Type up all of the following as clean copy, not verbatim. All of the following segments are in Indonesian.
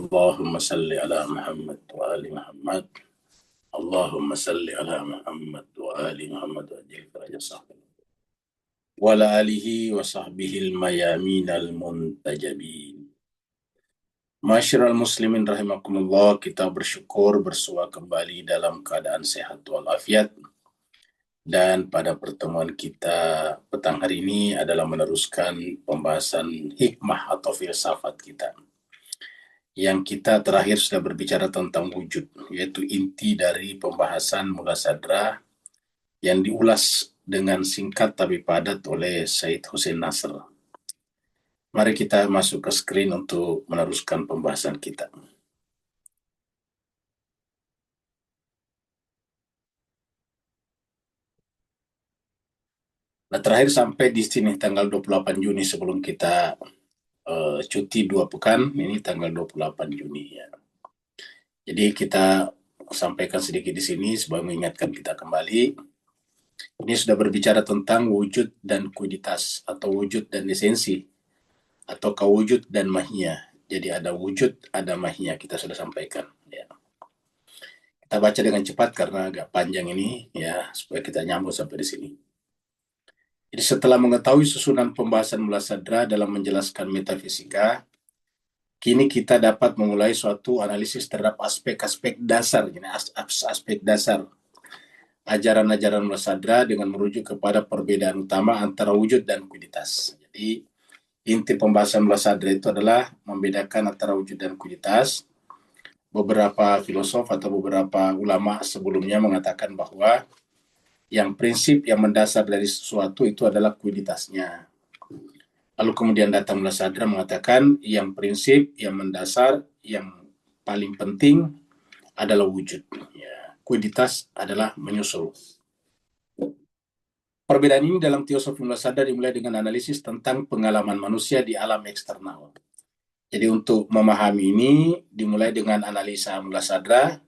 Allahumma salli ala Muhammad wa ali Muhammad. Allahumma salli ala Muhammad wa ali Muhammad wa ajil faraja sahbihi wa ala alihi wa sahbihi al-mayamin al-muntajabin. Masyiral muslimin rahimakumullah, kita bersyukur bersua kembali dalam keadaan sehat walafiat. Dan pada pertemuan kita petang hari ini adalah meneruskan pembahasan hikmah atau filsafat kita. Yang kita terakhir sudah berbicara tentang wujud, yaitu inti dari pembahasan Mulah yang diulas dengan singkat tapi padat oleh Said Hussein Nasr. Mari kita masuk ke screen untuk meneruskan pembahasan kita. Nah, terakhir sampai di sini tanggal 28 Juni sebelum kita cuti 2 pekan, ini tanggal 28 Juni ya. Jadi kita sampaikan sedikit di sini sebagai mengingatkan kita kembali. Ini sudah berbicara tentang wujud dan kuiditas atau wujud dan esensi atau kawujud dan mahiyah. Jadi ada wujud, ada mahiyah, kita sudah sampaikan ya. Kita baca dengan cepat karena agak panjang ini ya, supaya kita nyambung sampai di sini. Jadi setelah mengetahui susunan pembahasan Mulah dalam menjelaskan metafisika, kini kita dapat memulai suatu analisis terhadap aspek-aspek dasar, aspek dasar ajaran-ajaran Mulah dengan merujuk kepada perbedaan utama antara wujud dan kuiditas. Jadi inti pembahasan Mulah itu adalah membedakan antara wujud dan kuiditas. Beberapa filosof atau beberapa ulama sebelumnya mengatakan bahwa yang prinsip yang mendasar dari sesuatu itu adalah kuiditasnya. Lalu kemudian datang Mulah mengatakan yang prinsip, yang mendasar, yang paling penting adalah wujud. Ya, kuiditas adalah menyusul. Perbedaan ini dalam teosofi Mulah dimulai dengan analisis tentang pengalaman manusia di alam eksternal. Jadi untuk memahami ini dimulai dengan analisa Mulah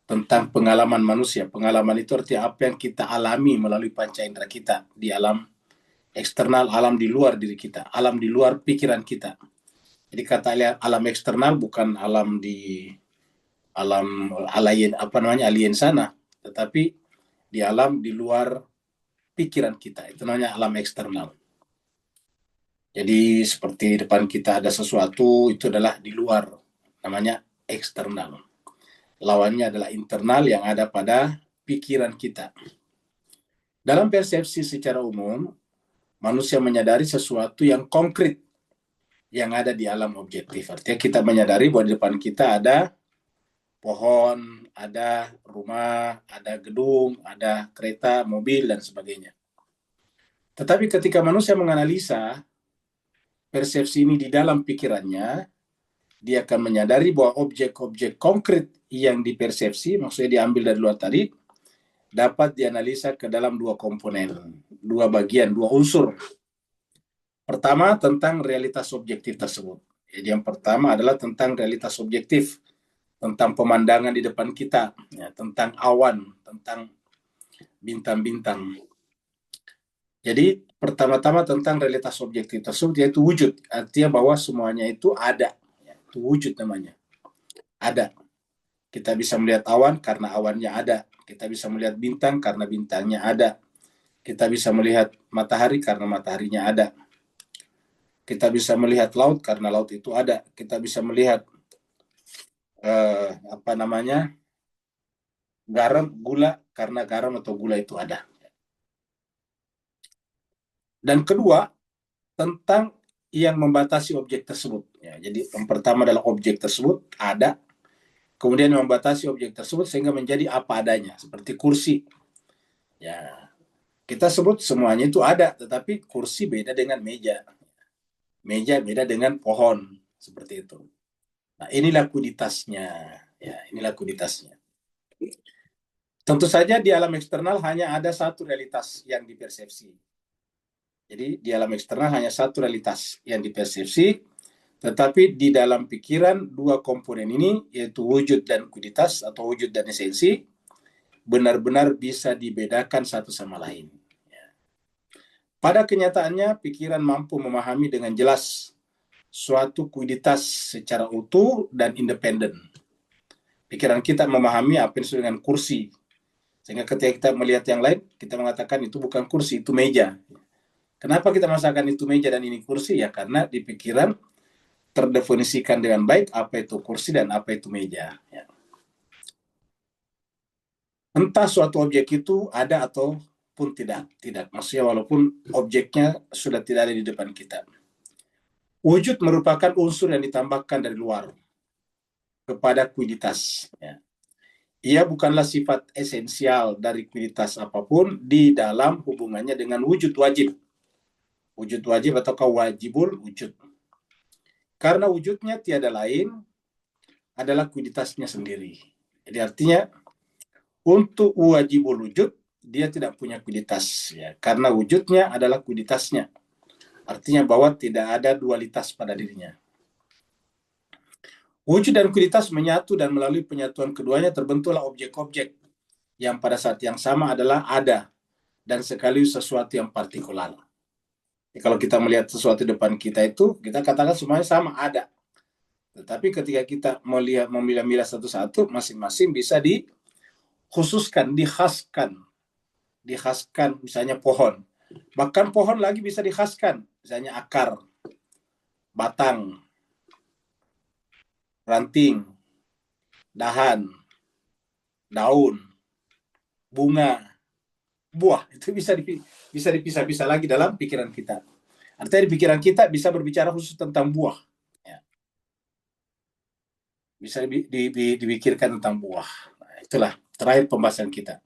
tentang pengalaman manusia. Pengalaman itu artinya apa yang kita alami melalui panca indera kita di alam eksternal, alam di luar diri kita, alam di luar pikiran kita. Jadi kata alam eksternal bukan alam di alam alien sana, tetapi di alam di luar pikiran kita. Itu namanya alam eksternal. Jadi seperti depan kita ada sesuatu, itu adalah di luar, namanya eksternal. Lawannya adalah internal yang ada pada pikiran kita. Dalam persepsi secara umum, manusia menyadari sesuatu yang konkret yang ada di alam objektif. Artinya kita menyadari bahwa di depan kita ada pohon, ada rumah, ada gedung, ada kereta, mobil, dan sebagainya. Tetapi ketika manusia menganalisa persepsi ini di dalam pikirannya, dia akan menyadari bahwa objek-objek konkret yang dipersepsi, maksudnya diambil dari luar tadi, dapat dianalisa ke dalam dua komponen, dua bagian, dua unsur. Pertama, tentang realitas objektif tersebut. Jadi yang pertama adalah tentang realitas objektif, tentang pemandangan di depan kita, ya, tentang awan, tentang bintang-bintang. Jadi pertama-tama tentang realitas objektif tersebut, yaitu wujud. Artinya bahwa semuanya itu ada. Itu wujud namanya. Ada. Kita bisa melihat awan karena awannya ada. Kita bisa melihat bintang karena bintangnya ada. Kita bisa melihat matahari karena mataharinya ada. Kita bisa melihat laut karena laut itu ada. Kita bisa melihat garam, gula karena garam atau gula itu ada. Dan kedua, tentang yang membatasi objek tersebut. Ya, jadi yang pertama adalah objek tersebut ada, kemudian membatasi objek tersebut sehingga menjadi apa adanya, seperti kursi. Ya, kita sebut semuanya itu ada, tetapi kursi beda dengan meja. Meja beda dengan pohon, seperti itu. Nah, inilah kuiditasnya. Ya, inilah kuiditasnya. Tentu saja di alam eksternal hanya ada satu realitas yang dipersepsi. Jadi di alam eksternal hanya satu realitas yang dipersepsi, tetapi di dalam pikiran dua komponen ini, yaitu wujud dan kuiditas atau wujud dan esensi, benar-benar bisa dibedakan satu sama lain. Pada kenyataannya, pikiran mampu memahami dengan jelas suatu kuiditas secara utuh dan independen. Pikiran kita memahami apa yang disebut dengan kursi. Sehingga ketika kita melihat yang lain, kita mengatakan itu bukan kursi, itu meja. Kenapa kita mengatakan itu meja dan ini kursi? Ya karena di pikiran terdefinisikan dengan baik apa itu kursi dan apa itu meja. Ya. Entah suatu objek itu ada ataupun tidak. Tidak. Maksudnya walaupun objeknya sudah tidak ada di depan kita. Wujud merupakan unsur yang ditambahkan dari luar kepada kuiditas. Ya. Ia bukanlah sifat esensial dari kuiditas apapun di dalam hubungannya dengan wujud wajib. Wujud wajib atau wajibul wujud. Karena wujudnya tiada lain adalah kuiditasnya sendiri. Jadi artinya untuk wajibul wujud dia tidak punya kuiditas ya, karena wujudnya adalah kuiditasnya. Artinya bahwa tidak ada dualitas pada dirinya. Wujud dan kuiditas menyatu dan melalui penyatuan keduanya terbentuklah objek-objek yang pada saat yang sama adalah ada dan sekaligus sesuatu yang partikular. Jadi, kalau kita melihat sesuatu di depan kita itu, kita katakan semuanya sama, ada. Tetapi ketika kita memilah-milah satu-satu, masing-masing bisa dikhususkan, dikhaskan, misalnya pohon. Bahkan pohon lagi bisa dikhaskan, misalnya akar, batang, ranting, dahan, daun, bunga, buah. Itu bisa dipisah-pisah lagi dalam pikiran kita. Artinya di pikiran kita bisa berbicara khusus tentang buah. Ya. Bisa dipikirkan tentang buah. Nah, itulah terakhir pembahasan kita.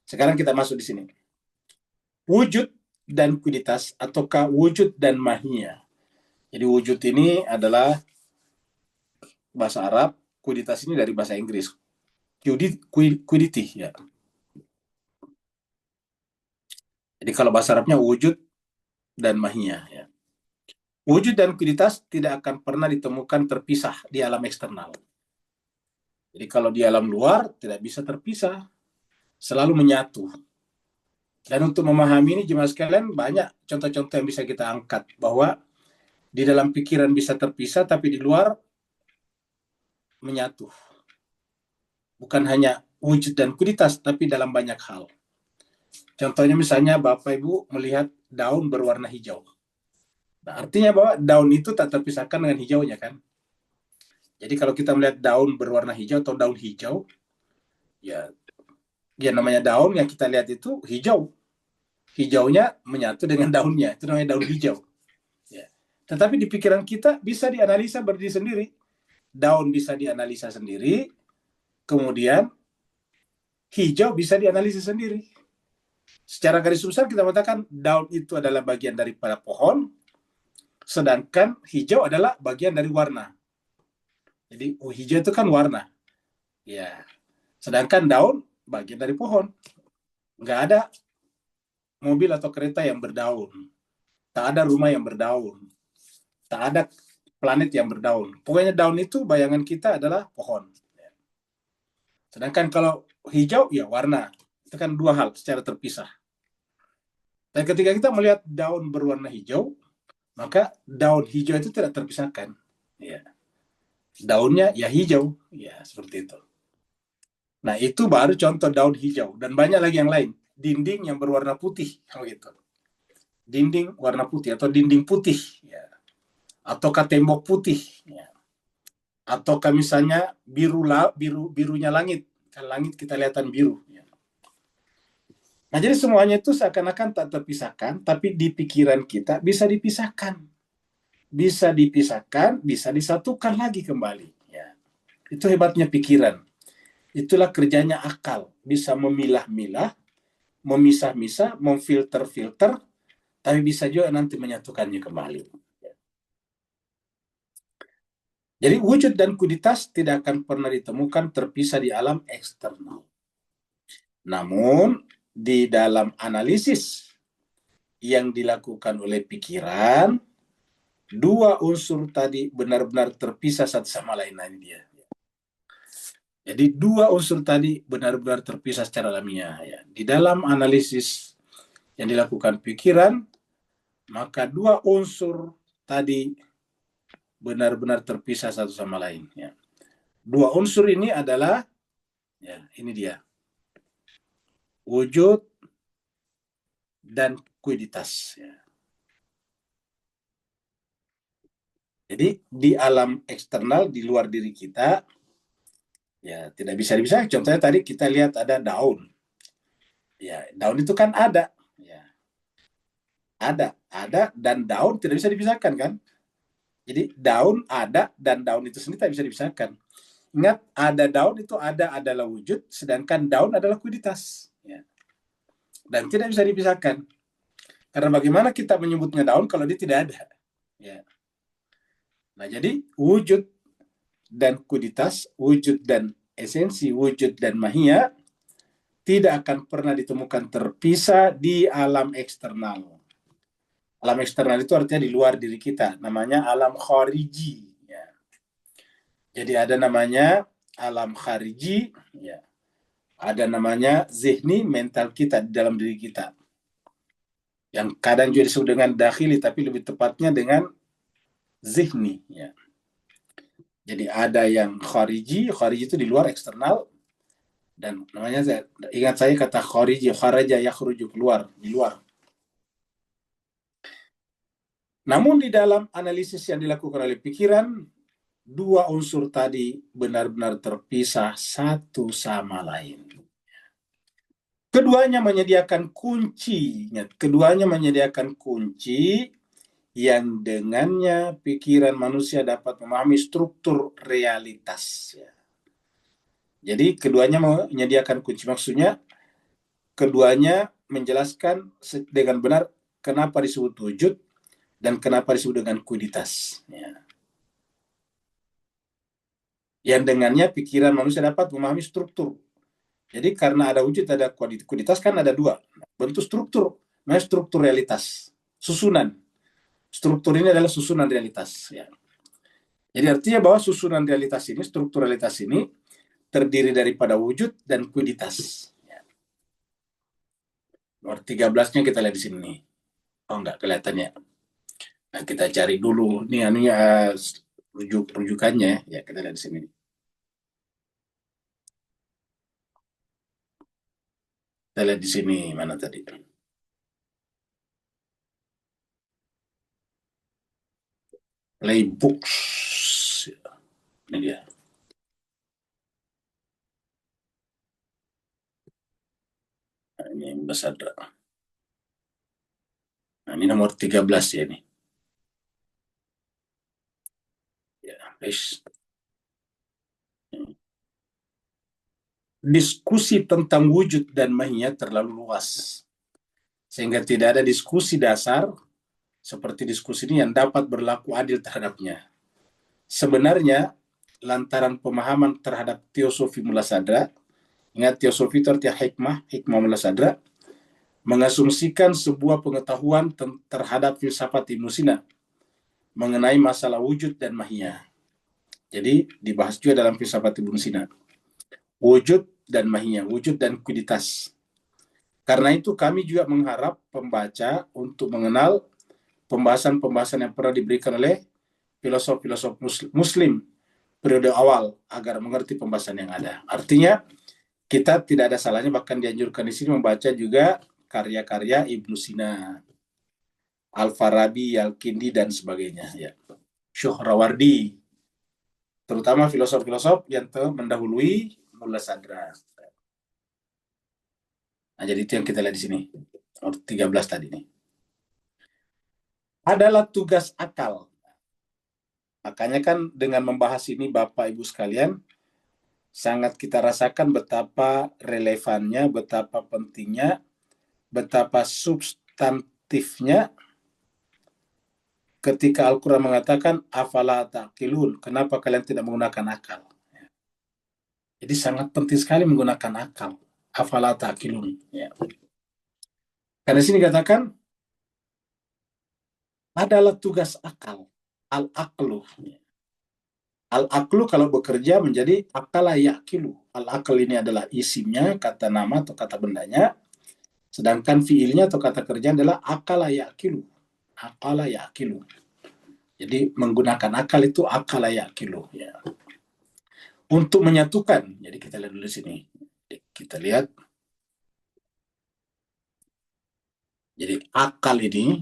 Sekarang kita masuk di sini. Wujud dan kuiditas ataukah wujud dan mahiyah. Jadi wujud ini adalah bahasa Arab, kuiditas ini dari bahasa Inggris. Quiddity ya. Jadi kalau bahasa Arabnya wujud dan mahiyah ya. Wujud dan kuiditas tidak akan pernah ditemukan terpisah di alam eksternal. Jadi kalau di alam luar tidak bisa terpisah, selalu menyatu. Dan untuk memahami ini jemaah sekalian banyak contoh-contoh yang bisa kita angkat bahwa di dalam pikiran bisa terpisah tapi di luar menyatu. Bukan hanya wujud dan kuiditas tapi dalam banyak hal. Contohnya misalnya Bapak Ibu melihat daun berwarna hijau. Nah, artinya bahwa daun itu tak terpisahkan dengan hijaunya kan. Jadi kalau kita melihat daun berwarna hijau atau daun hijau, ya namanya daun yang kita lihat itu hijau. Hijaunya menyatu dengan daunnya, itu namanya daun hijau. Ya. Tetapi di pikiran kita bisa dianalisa berdiri sendiri. Daun bisa dianalisa sendiri, kemudian hijau bisa dianalisis sendiri. Secara garis besar kita katakan daun itu adalah bagian daripada pohon, sedangkan hijau adalah bagian dari warna. Jadi hijau itu kan warna. Ya. Sedangkan daun bagian dari pohon. Nggak ada mobil atau kereta yang berdaun. Tak ada rumah yang berdaun. Tak ada planet yang berdaun. Pokoknya daun itu bayangan kita adalah pohon. Sedangkan kalau hijau, ya warna. Itu kan dua hal secara terpisah. Dan ketika kita melihat daun berwarna hijau, maka daun hijau itu tidak terpisahkan. Ya. Daunnya ya hijau. Ya, seperti itu. Nah, itu baru contoh daun hijau. Dan banyak lagi yang lain. Dinding yang berwarna putih. Gitu. Dinding warna putih atau dinding putih. Ya. Ataukah tembok putih. Ya. Ataukah misalnya birunya langit. Kan langit kita lihatan biru. Ya. Nah, jadi semuanya itu seakan-akan tak terpisahkan, tapi di pikiran kita bisa dipisahkan. Bisa dipisahkan, bisa disatukan lagi kembali. Ya. Itu hebatnya pikiran. Itulah kerjanya akal. Bisa memilah-milah, memisah-misah, memfilter-filter, tapi bisa juga nanti menyatukannya kembali. Jadi wujud dan kuiditas tidak akan pernah ditemukan terpisah di alam eksternal. Namun, di dalam analisis yang dilakukan oleh pikiran, dua unsur tadi benar-benar terpisah satu sama lain dia. Jadi dua unsur tadi benar-benar terpisah secara alamiah. Ya. Di dalam analisis yang dilakukan pikiran, maka dua unsur tadi benar-benar terpisah satu sama lain. Ya. Dua unsur ini adalah, ya, ini dia, wujud dan kuiditas. Ya. Jadi di alam eksternal, di luar diri kita, ya tidak bisa dipisahkan. Contohnya tadi kita lihat ada daun. Ya, daun itu kan ada. Ya. Ada dan daun tidak bisa dipisahkan kan? Jadi daun ada dan daun itu sendiri tidak bisa dipisahkan. Ingat, ada daun itu ada adalah wujud, sedangkan daun adalah kuiditas. Ya. Dan tidak bisa dipisahkan. Karena bagaimana kita menyebutnya daun kalau dia tidak ada? Ya. Nah, jadi wujud dan kuiditas, wujud dan esensi, wujud dan mahia tidak akan pernah ditemukan terpisah di alam eksternal. Alam eksternal itu artinya di luar diri kita, namanya alam khariji. Ya. Jadi ada namanya alam khariji, ya. Ada namanya zihni, mental kita di dalam diri kita. Yang kadang juga disebut dengan dakhili, tapi lebih tepatnya dengan zihni. Ya. Jadi ada yang khariji itu di luar eksternal, dan namanya, ingat saya kata khariji, kharaja yakhruju, keluar, di luar. Namun di dalam analisis yang dilakukan oleh pikiran, dua unsur tadi benar-benar terpisah satu sama lain. Keduanya menyediakan kunci, keduanya menyediakan kunci yang dengannya pikiran manusia dapat memahami struktur realitas. Jadi keduanya menyediakan kunci, maksudnya keduanya menjelaskan dengan benar kenapa disebut wujud dan kenapa disebut dengan kuiditas. Ya. Yang dengannya pikiran manusia dapat memahami struktur. Jadi karena ada wujud, ada kuiditas, kan ada dua bentuk struktur, namanya struktur realitas, susunan. Struktur ini adalah susunan realitas. Ya. Jadi artinya bahwa susunan realitas ini, struktur realitas ini terdiri daripada wujud dan kuiditas. Ya. Nomor 13-nya kita lihat di sini. Oh, enggak kelihatannya. Nah, kita cari dulu nih anunya, rujukannya. Ya, kita lihat di sini. Kita lihat di sini, mana tadi? Playbooks. Ini dia. Nah, ini besar. Nah, ini nomor 13 ya ini. Ya, guys. Diskusi tentang wujud dan mahiyat terlalu luas. Sehingga tidak ada diskusi dasar seperti diskusi ini yang dapat berlaku adil terhadapnya. Sebenarnya, lantaran pemahaman terhadap teosofi mula sadra, ingat teosofi itu artinya hikmah mula sadra, mengasumsikan sebuah pengetahuan terhadap filsafat Ibnu Sina mengenai masalah wujud dan mahiyah. Jadi dibahas juga dalam filsafat Ibnu Sina. Wujud dan mahiyah, wujud dan kuiditas. Karena itu kami juga mengharap pembaca untuk mengenal pembahasan-pembahasan yang pernah diberikan oleh filosof-filosof muslim periode awal agar mengerti pembahasan yang ada. Artinya kita tidak ada salahnya, bahkan dianjurkan di sini membaca juga karya-karya Ibnu Sina, Al-Farabi, Al-Kindi dan sebagainya. Ya. Syuhrawardi, terutama filosof-filosof yang mendahului Mulla Sadra. Nah, jadi itu yang kita lihat di sini. Nomor 13 tadi nih. Adalah tugas akal. Makanya kan dengan membahas ini Bapak Ibu sekalian, sangat kita rasakan betapa relevannya, betapa pentingnya, betapa substantifnya ketika Al-Quran mengatakan afala taqilun, kenapa kalian tidak menggunakan akal? Jadi sangat penting sekali menggunakan akal. Afala taqilun. Ya. Karena sini katakan adalah tugas akal. Al-aqlu. Al-aqlu kalau bekerja menjadi akala yakilu. Al-aql ini adalah isimnya, kata nama atau kata bendanya. Sedangkan fiilnya atau kata kerja adalah akala yakilu. Akala yakilu. Jadi menggunakan akal itu akal yaqilu, ya. Untuk menyatukan, jadi kita lihat dulu sini. Kita lihat, jadi akal ini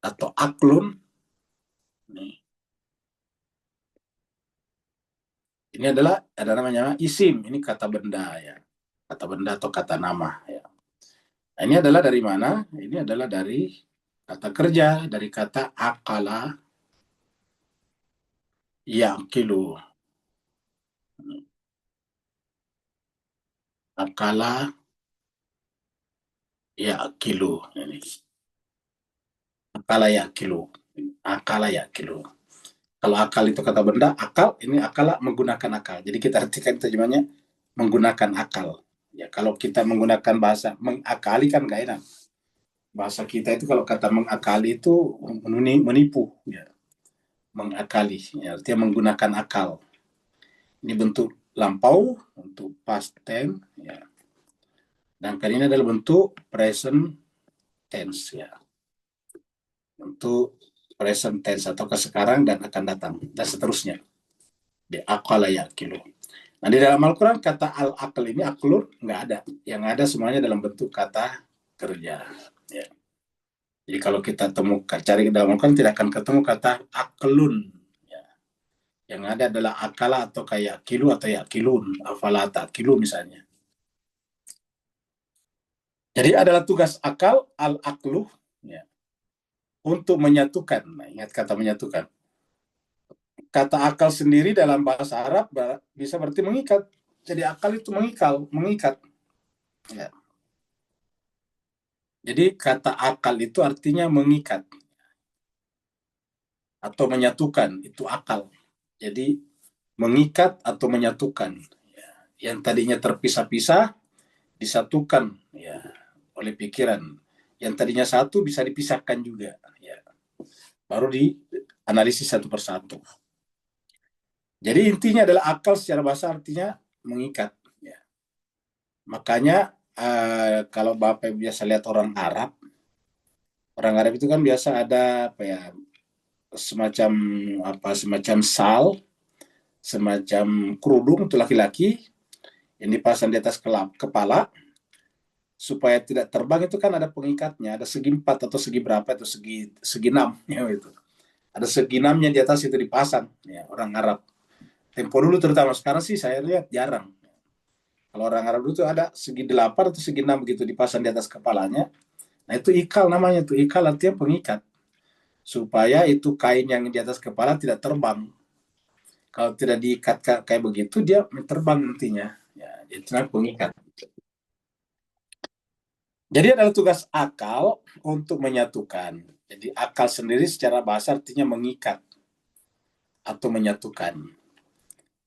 atau aklun, ini adalah ada namanya isim, ini kata benda, ya, kata benda atau kata nama, ya. Nah, ini adalah dari mana? Ini adalah dari kata kerja, dari kata akala yaqilu. Akala yaqilu. Ini. Akala yaqilu. Akala yaqilu. Kalau akal itu kata benda, akal ini akala menggunakan akal. Jadi kita artikan terjemahnya menggunakan akal. Ya, kalau kita menggunakan bahasa mengakali kan gak enak. Bahasa kita itu kalau kata mengakali itu menipu, ya. Mengakali, ya, artinya menggunakan akal. Ini bentuk lampau, untuk past tense, ya. Dan kali ini adalah bentuk present tense, ya. Untuk present tense atau ke sekarang dan akan datang dan seterusnya. Di akala yaqilu. Nah, di dalam Al-Quran kata al-aql ini aklur nggak ada. Yang ada semuanya dalam bentuk kata kerja. Ya. Jadi kalau kita temukan, cari dalam Al-Quran tidak akan ketemu kata aklun. Ya. Yang ada adalah akala atau kayak kilu atau yakilun. Afala takilu misalnya. Jadi adalah tugas akal, al-aqlu, ya, untuk menyatukan. Nah, ingat kata menyatukan. Kata akal sendiri dalam bahasa Arab bisa berarti mengikat. Jadi akal itu mengikat. Ya. Jadi kata akal itu artinya mengikat atau menyatukan, itu akal. Jadi mengikat atau menyatukan. Ya. Yang tadinya terpisah-pisah disatukan, ya, oleh pikiran. Yang tadinya satu bisa dipisahkan juga. Ya. Baru dianalisis satu persatu. Jadi intinya adalah akal secara bahasa artinya mengikat. Ya. Makanya kalau Bapak biasa lihat orang Arab itu kan biasa ada apa ya, semacam semacam semacam kerudung untuk laki-laki yang dipasang di atas kepala supaya tidak terbang, itu kan ada pengikatnya, ada segi 4 atau segi berapa itu, segi 6 ya, itu. Ada segi 6-nya di atas itu dipasang, ya, orang Arab. Tempo dulu terutama, sekarang sih saya lihat jarang. Kalau orang Arab dulu tuh ada segi 8 atau segi 6 begitu dipasang di atas kepalanya. Nah, itu ikal namanya, tuh ikal artinya pengikat. Supaya itu kain yang di atas kepala tidak terbang. Kalau tidak diikat kayak begitu, dia terbang nantinya. Ya, itu namanya pengikat. Jadi adalah tugas akal untuk menyatukan. Jadi akal sendiri secara bahasa artinya mengikat atau menyatukan.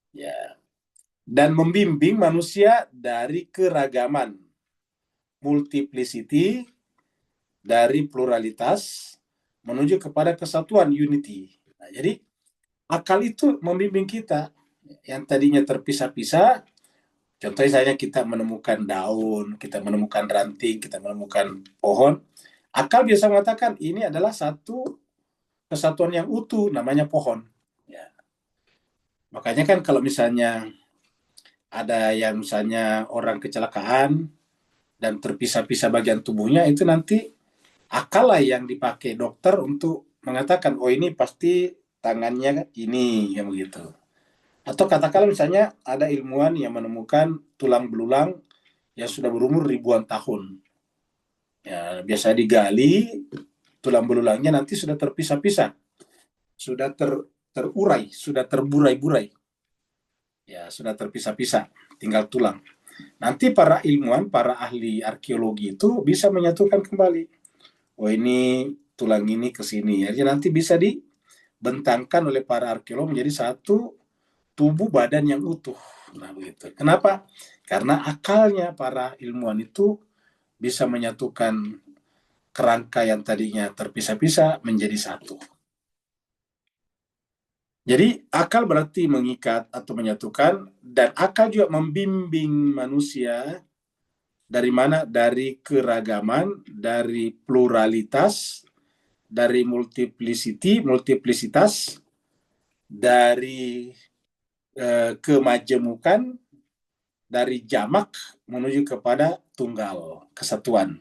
Ya. Dan membimbing manusia dari keragaman, multiplicity, dari pluralitas menuju kepada kesatuan, unity. Nah, jadi akal itu membimbing kita yang tadinya terpisah-pisah. Contohnya saya kita menemukan daun, kita menemukan ranting, kita menemukan pohon. Akal biasa mengatakan ini adalah satu kesatuan yang utuh, namanya pohon. Ya. Makanya kan kalau misalnya ada yang misalnya orang kecelakaan dan terpisah-pisah bagian tubuhnya, itu nanti akal lah yang dipakai dokter untuk mengatakan, oh ini pasti tangannya ini, yang begitu. Atau katakanlah misalnya ada ilmuwan yang menemukan tulang belulang yang sudah berumur ribuan tahun. Ya, biasa digali, tulang belulangnya nanti sudah terpisah-pisah, sudah terurai, sudah terburai-burai. Ya, sudah terpisah-pisah, tinggal tulang. Nanti para ilmuwan, para ahli arkeologi itu bisa menyatukan kembali. Oh ini tulang ini ke sini. Jadi nanti bisa dibentangkan oleh para arkeolog menjadi satu tubuh badan yang utuh. Nah begitu. Kenapa? Karena akalnya para ilmuwan itu bisa menyatukan kerangka yang tadinya terpisah-pisah menjadi satu. Jadi akal berarti mengikat atau menyatukan, dan akal juga membimbing manusia dari mana? Dari keragaman, dari pluralitas dari multiplisitas, dari kemajemukan, dari jamak menuju kepada tunggal, kesatuan.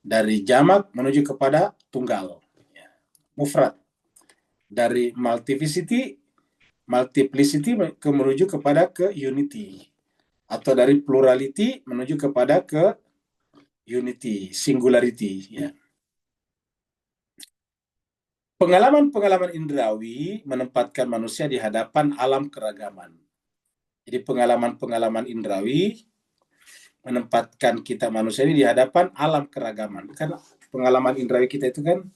Dari jamak menuju kepada tunggal, mufrad. Dari multiplicity menuju kepada ke unity. Atau dari plurality menuju kepada ke unity, singularity. Ya. Pengalaman-pengalaman indrawi menempatkan manusia di hadapan alam keragaman. Jadi pengalaman-pengalaman indrawi menempatkan kita manusia ini di hadapan alam keragaman. Kan pengalaman indrawi kita itu kan,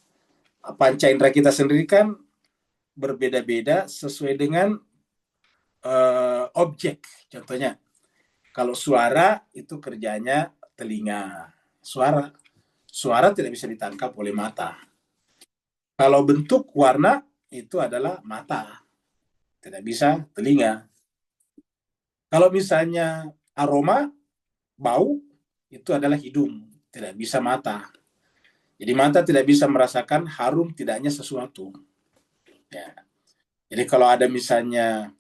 panca indera kita sendiri kan berbeda-beda sesuai dengan objek. Contohnya, kalau suara itu kerjanya telinga. Suara tidak bisa ditangkap oleh mata. Kalau bentuk warna itu adalah mata, tidak bisa telinga. Kalau misalnya aroma, bau, itu adalah hidung, tidak bisa mata. Jadi mata tidak bisa merasakan harum tidaknya sesuatu. Ya. Jadi kalau ada misalnya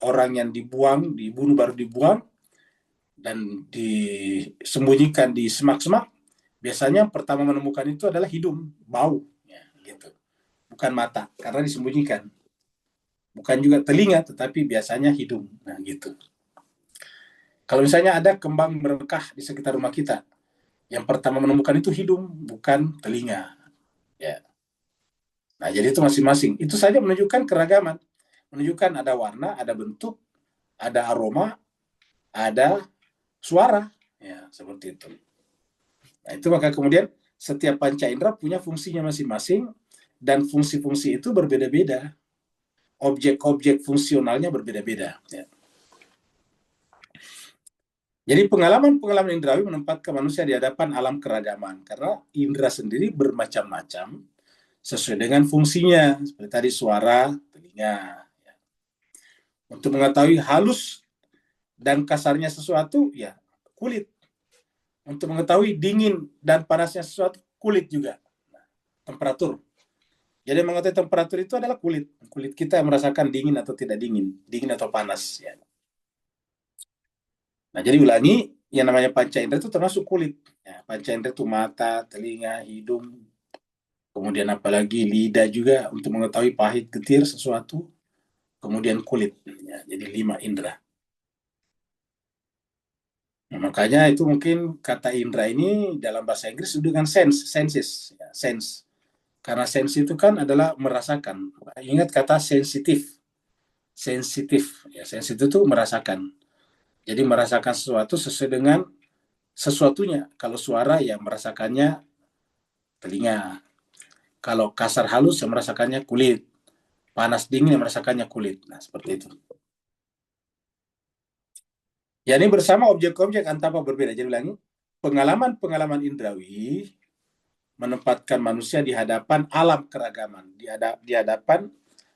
orang yang dibunuh baru dibuang, dan disembunyikan di semak-semak, biasanya pertama menemukan itu adalah hidung, bau, ya, gitu. Bukan mata, karena disembunyikan. Bukan juga telinga, tetapi biasanya hidung. Nah, gitu. Kalau misalnya ada kembang merekah di sekitar rumah kita, yang pertama menemukan itu hidung, bukan telinga. Ya. Nah, jadi itu masing-masing. Itu saja menunjukkan keragaman. Menunjukkan ada warna, ada bentuk, ada aroma, ada suara. Ya, seperti itu. Nah, itu maka kemudian setiap panca indera punya fungsinya masing-masing, dan fungsi-fungsi itu berbeda-beda. Objek-objek fungsionalnya berbeda-beda. Ya. Jadi pengalaman-pengalaman indrawi menempatkan manusia di hadapan alam keragaman, karena indera sendiri bermacam-macam sesuai dengan fungsinya. Seperti tadi suara, telinga. Ya. Untuk mengetahui halus dan kasarnya sesuatu, ya kulit. Untuk mengetahui dingin dan panasnya sesuatu, kulit juga. Nah, temperatur. Jadi mengetahui temperatur itu adalah kulit. Kulit kita yang merasakan dingin atau tidak dingin, dingin atau panas. Ya. Nah, jadi ulangi, yang namanya panca indera itu termasuk kulit. Ya, panca indera itu mata, telinga, hidung, kemudian apalagi lidah juga untuk mengetahui pahit, getir sesuatu, kemudian kulit. Ya, jadi 5 indera. Nah, makanya itu mungkin kata indera ini dalam bahasa Inggris disebut dengan senses, ya, sense. Karena sense itu kan adalah merasakan. Ingat kata sensitif. Sensitif, ya, sensitif itu merasakan. Jadi merasakan sesuatu sesuai dengan sesuatunya. Kalau suara ya merasakannya telinga. Kalau kasar halus ya merasakannya kulit. Panas dingin ya merasakannya kulit. Nah, seperti itu. Ya, ini bersama objek-objek tanpa berbeda. Jadi ulangi, pengalaman-pengalaman indrawi menempatkan manusia di hadapan alam keragaman, di hadapan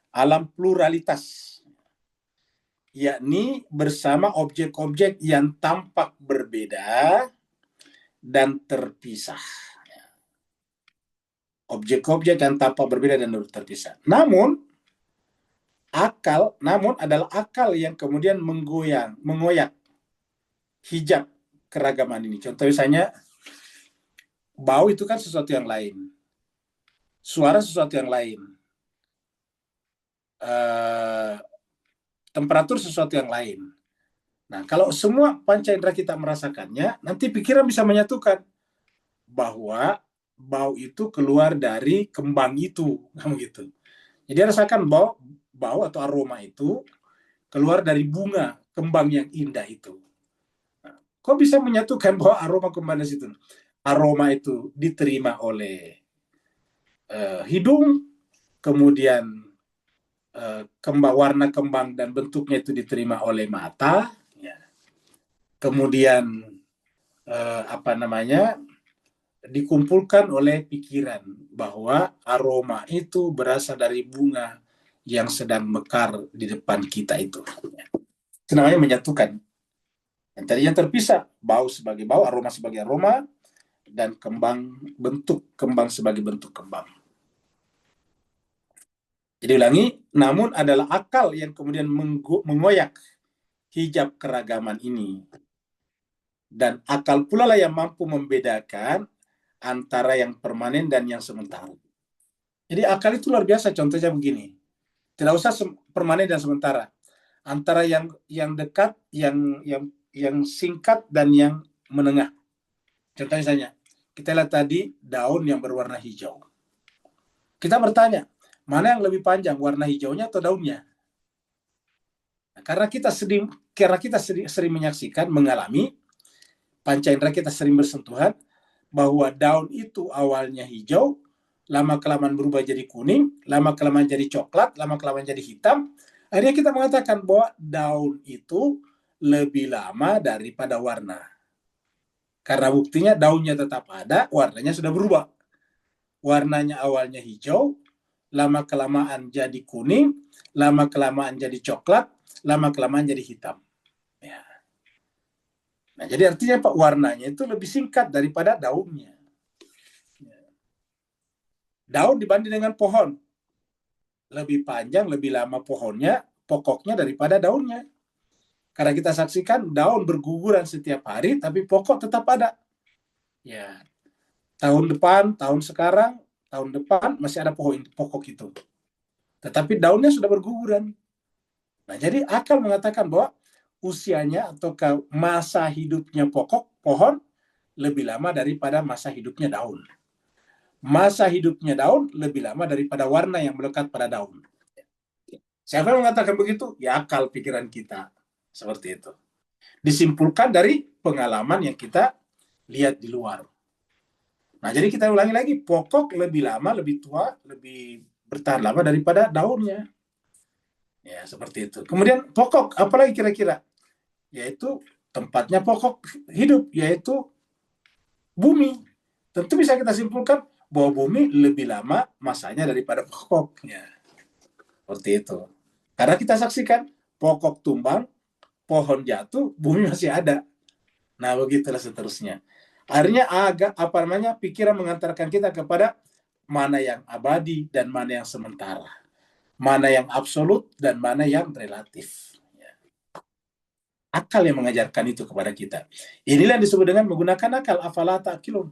alam pluralitas, yakni bersama objek-objek yang tampak berbeda dan terpisah. Objek-objek yang tampak berbeda dan terpisah. Namun adalah akal yang kemudian mengoyak hijab keragaman ini. Contoh misalnya, bau itu kan sesuatu yang lain, suara sesuatu yang lain, temperatur sesuatu yang lain. Nah, kalau semua panca indera kita merasakannya, nanti pikiran bisa menyatukan bahwa bau itu keluar dari kembang itu, gitu. Jadi rasakan bau atau aroma itu keluar dari bunga kembang yang indah itu. Nah, kok bisa menyatukan bahwa aroma kembang dari situ? Aroma itu diterima oleh hidung, kemudian warna kembang dan bentuknya itu diterima oleh mata, ya. Kemudian dikumpulkan oleh pikiran bahwa aroma itu berasal dari bunga yang sedang mekar di depan kita itu. Itu namanya menyatukan. Yang tadinya terpisah, bau sebagai bau, aroma sebagai aroma, dan bentuk kembang sebagai bentuk kembang. Jadi ulangi, namun adalah akal yang kemudian mengoyak hijab keragaman ini. Dan akal pula lah yang mampu membedakan antara yang permanen dan yang sementara. Jadi akal itu luar biasa, contohnya begini. Tidak usah permanen dan sementara. Antara yang dekat, yang singkat dan yang menengah. Contohnya saja, kita lihat tadi daun yang berwarna hijau. Kita bertanya, mana yang lebih panjang, warna hijaunya atau daunnya? Nah, karena kita sering menyaksikan, mengalami, panca indera kita sering bersentuhan, bahwa daun itu awalnya hijau, lama-kelamaan berubah jadi kuning, lama-kelamaan jadi coklat, lama-kelamaan jadi hitam. Akhirnya kita mengatakan bahwa daun itu lebih lama daripada warna. Karena buktinya daunnya tetap ada, warnanya sudah berubah. Warnanya awalnya hijau, lama-kelamaan jadi kuning, lama-kelamaan jadi coklat, lama-kelamaan jadi hitam. Ya. Nah, jadi artinya Pak, warnanya itu lebih singkat daripada daunnya. Daun dibanding dengan pohon, lebih panjang, lebih lama pohonnya, pokoknya daripada daunnya. Karena kita saksikan daun berguguran setiap hari, tapi pokok tetap ada. Ya, tahun depan, tahun sekarang, tahun depan masih ada pokok itu. Tetapi daunnya sudah berguguran. Nah, jadi akal mengatakan bahwa usianya atau masa hidupnya pohon lebih lama daripada masa hidupnya daun. Masa hidupnya daun lebih lama daripada warna yang melekat pada daun. Siapa yang mengatakan begitu? Ya akal pikiran kita. Seperti itu. Disimpulkan dari pengalaman yang kita lihat di luar. Nah, jadi kita ulangi lagi, pokok lebih lama, lebih tua, lebih bertahan lama daripada daunnya. Ya, seperti itu. Kemudian pokok, apalagi kira-kira? Yaitu tempatnya pokok hidup, yaitu bumi. Tentu bisa kita simpulkan bahwa bumi lebih lama masanya daripada pokoknya. Seperti itu. Karena kita saksikan pokok tumbang, pohon jatuh, bumi masih ada. Nah, begitulah seterusnya. Akhirnya pikiran mengantarkan kita kepada mana yang abadi dan mana yang sementara. Mana yang absolut dan mana yang relatif. Akal yang mengajarkan itu kepada kita. Inilah yang disebut dengan menggunakan akal. Afala ta'qilun.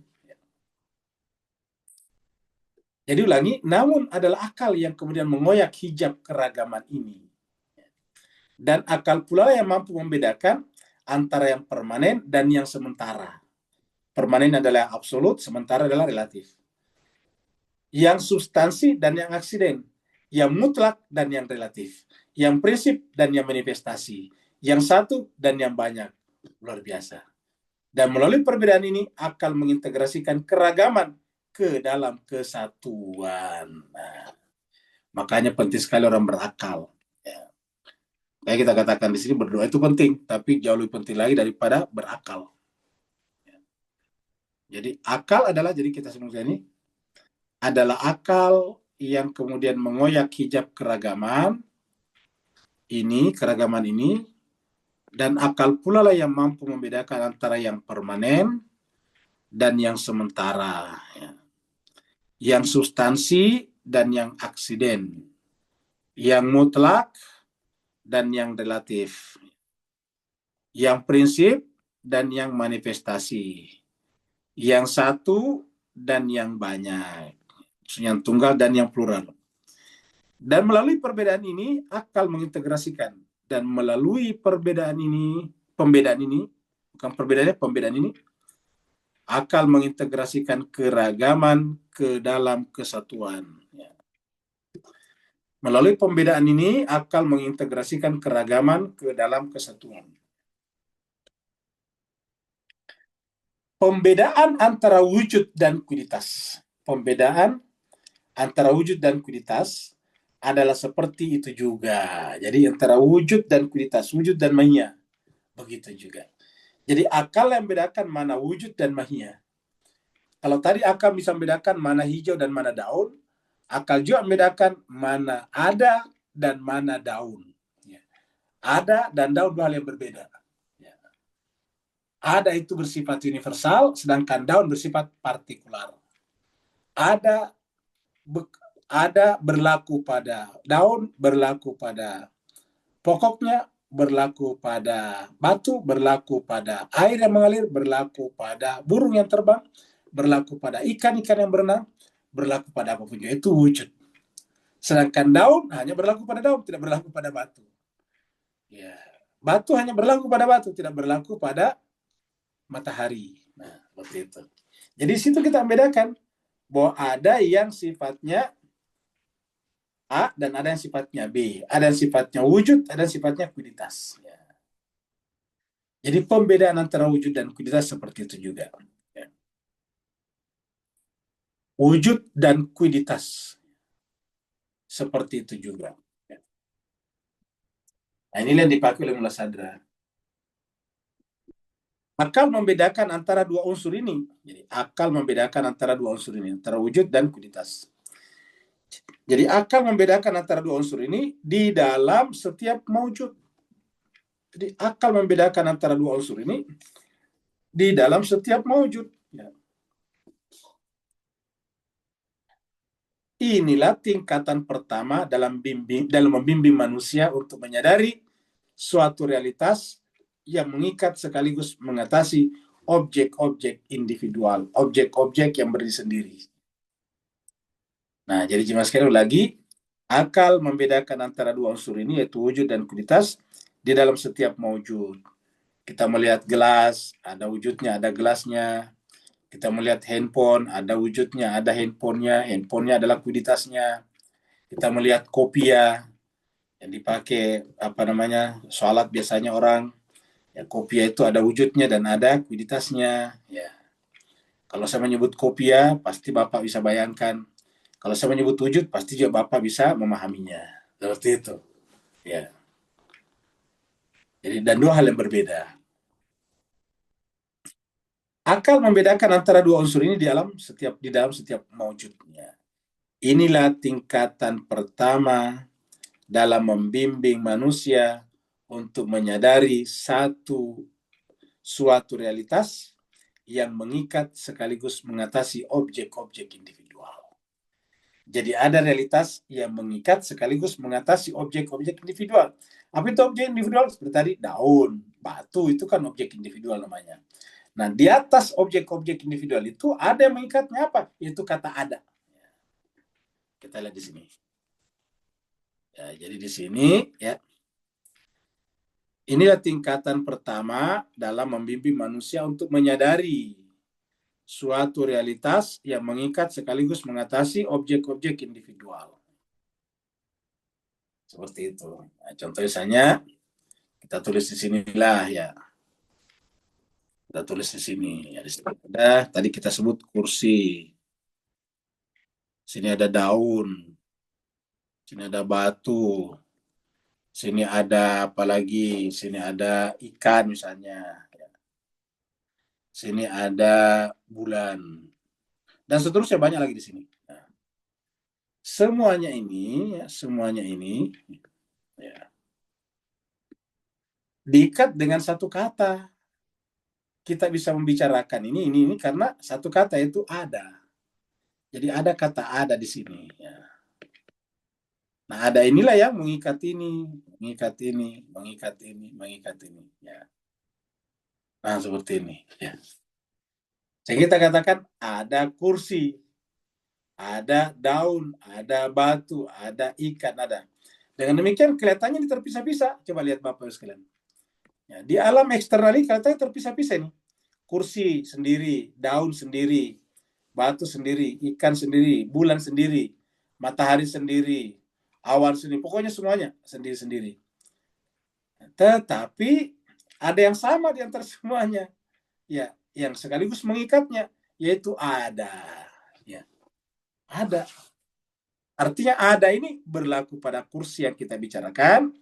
Jadi ulangi, namun adalah akal yang kemudian mengoyak hijab keragaman ini. Dan akal pula yang mampu membedakan antara yang permanen dan yang sementara. Permanen adalah yang absolut, sementara adalah relatif. Yang substansi dan yang aksiden. Yang mutlak dan yang relatif. Yang prinsip dan yang manifestasi. Yang satu dan yang banyak. Luar biasa. Dan melalui perbedaan ini, akal mengintegrasikan keragaman ke dalam kesatuan. Nah, makanya penting sekali orang berakal. Ya. Kayak kita katakan di sini, berdoa itu penting, tapi jauh lebih penting lagi daripada berakal. Ya. Jadi akal adalah, jadi kita sebutkan ini, adalah akal yang kemudian mengoyak hijab keragaman ini, dan akal pula lah yang mampu membedakan antara yang permanen dan yang sementara. Ya. Yang substansi dan yang aksiden, yang mutlak dan yang relatif, yang prinsip dan yang manifestasi, yang satu dan yang banyak, yang tunggal dan yang plural. Dan melalui perbedaan ini, akal mengintegrasikan. Dan melalui pembedaan ini, akal mengintegrasikan keragaman ke dalam kesatuan. Melalui pembedaan ini, akal mengintegrasikan keragaman ke dalam kesatuan. Pembedaan antara wujud dan kuiditas. Pembedaan antara wujud dan kuiditas adalah seperti itu juga. Jadi antara wujud dan kuiditas, wujud dan mahiyah. Begitu juga. Jadi akal yang membedakan mana wujud dan mahiyah. Kalau tadi akal bisa membedakan mana hijau dan mana daun, akal juga membedakan mana ada dan mana daun. Ada dan daun dua hal yang berbeda. Ada itu bersifat universal, sedangkan daun bersifat partikular. Ada berlaku pada daun, berlaku pada pokoknya, berlaku pada batu, berlaku pada air yang mengalir, berlaku pada burung yang terbang, berlaku pada ikan-ikan yang berenang, berlaku pada apapun juga. Itu wujud. Sedangkan daun hanya berlaku pada daun, tidak berlaku pada batu. Ya, batu hanya berlaku pada batu, tidak berlaku pada matahari. Nah, seperti itu. Jadi di situ kita membedakan bahwa ada yang sifatnya A dan ada yang sifatnya B. Ada yang sifatnya wujud, ada yang sifatnya kuiditas. Ya. Jadi pembedaan antara wujud dan kuiditas seperti itu juga. Ya. Wujud dan kuiditas. Seperti itu juga. Ya. Nah, inilah yang dipakai oleh Mullah Sadra. Akal membedakan antara dua unsur ini. Jadi akal membedakan antara dua unsur ini, antara wujud dan kuiditas. Jadi akal membedakan antara dua unsur ini di dalam setiap maujud. Jadi akal membedakan antara dua unsur ini di dalam setiap maujud. Ya. Inilah tingkatan pertama dalam membimbing manusia untuk menyadari suatu realitas yang mengikat sekaligus mengatasi objek-objek individual, objek-objek yang berdiri sendiri. Nah, jadi jemaah sekalian lagi, akal membedakan antara dua unsur ini, yaitu wujud dan kualitas, di dalam setiap maujud. Kita melihat gelas, ada wujudnya, ada gelasnya. Kita melihat handphone, ada wujudnya, ada handphonenya. Handphonenya adalah kualitasnya. Kita melihat kopiah yang dipakai sholat biasanya orang. Ya, kopiah itu ada wujudnya dan ada kualitasnya. Ya. Kalau saya menyebut kopiah, pasti Bapak bisa bayangkan. Kalau saya menyebut wujud, pasti juga Bapak bisa memahaminya. Seperti itu. Ya. Jadi dan dua hal yang berbeda. Akal membedakan antara dua unsur ini di dalam setiap maujudnya. Inilah tingkatan pertama dalam membimbing manusia untuk menyadari suatu realitas yang mengikat sekaligus mengatasi objek-objek individual. Jadi ada realitas yang mengikat sekaligus mengatasi objek-objek individual. Apa itu objek individual? Seperti tadi daun, batu, itu kan objek individual namanya. Nah, di atas objek-objek individual itu ada yang mengikatnya apa? Yaitu kata ada. Kita lihat di sini. Ya, jadi di sini ya. Inilah tingkatan pertama dalam membimbing manusia untuk menyadari suatu realitas yang mengikat sekaligus mengatasi objek-objek individual. Seperti itu. Nah, contoh misalnya kita tulis di sinilah ya. Kita tulis di sini. Ya, di sini ada, tadi kita sebut kursi. Sini ada daun. Sini ada batu. Sini ada apa lagi? Sini ada ikan misalnya. Sini ada bulan. Dan seterusnya banyak lagi di sini. Nah, semuanya ini ya, diikat dengan satu kata. Kita bisa membicarakan ini karena satu kata itu ada. Jadi ada kata ada di sini. Ya. Nah, ada inilah yang mengikat ini, mengikat ini, mengikat ini, mengikat ini. Ya. Nah, seperti ini. Ya. Jadi kita katakan ada kursi, ada daun, ada batu, ada ikan, ada. Dengan demikian kelihatannya ini terpisah-pisah. Coba lihat Bapak sekalian. Ya, di alam eksternal ini kelihatannya terpisah-pisah ini. Kursi sendiri, daun sendiri, batu sendiri, ikan sendiri, bulan sendiri, matahari sendiri, awan sendiri, pokoknya semuanya sendiri-sendiri. Tetapi ada yang sama di antara semuanya, ya, yang sekaligus mengikatnya, yaitu ada. Ya, ada. Artinya ada ini berlaku pada kursi yang kita bicarakan,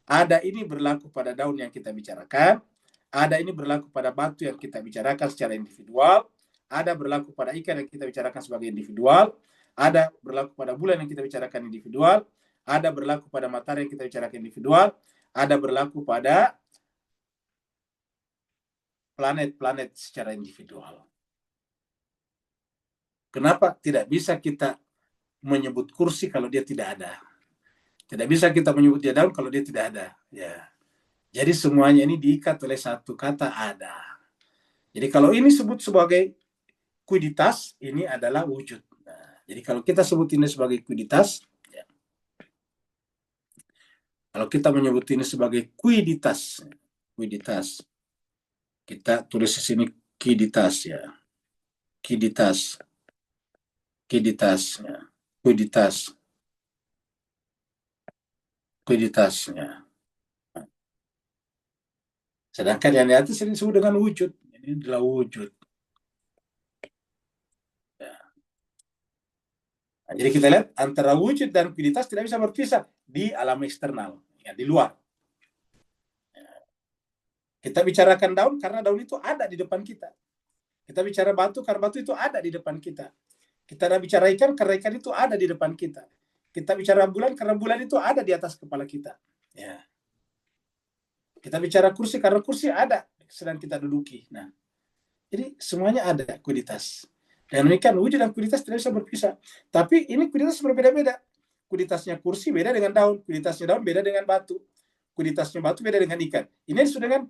ada ini berlaku pada daun yang kita bicarakan, ada ini berlaku pada batu yang kita bicarakan secara individual, ada berlaku pada ikan yang kita bicarakan sebagai individual, ada berlaku pada bulan yang kita bicarakan individual, ada berlaku pada matahari yang kita bicarakan individual, ada berlaku pada planet-planet secara individual. Kenapa tidak bisa kita menyebut kursi kalau dia tidak ada? Tidak bisa kita menyebut dia daun kalau dia tidak ada. Ya. Jadi semuanya ini diikat oleh satu kata ada. Jadi kalau ini sebut sebagai kuiditas, ini adalah wujud. Nah, jadi kalau kita sebut ini sebagai kuiditas, ya. Kalau kita menyebut ini sebagai kuiditas, kita tulis di sini kuiditas ya, kuiditas, ya. Kuiditas ya. Sedangkan yang di atas ini disebut dengan wujud. Ini adalah wujud. Ya. Nah, jadi kita lihat antara wujud dan kuiditas tidak bisa berpisah di alam eksternal, ya, di luar. Ya. Kita bicarakan daun karena daun itu ada di depan kita. Kita bicara batu karena batu itu ada di depan kita. Kita bicara ikan karena ikan itu ada di depan kita. Kita bicara bulan karena bulan itu ada di atas kepala kita. Ya. Kita bicara kursi karena kursi ada sedang kita duduki. Nah, jadi semuanya ada kuiditas. Dan demikian wujud dan kuiditas tidak bisa berpisah. Tapi ini kuiditas berbeda-beda. Kuiditasnya kursi beda dengan daun, kuiditasnya daun beda dengan batu, kuiditasnya batu beda dengan ikan. Ini sudah dengan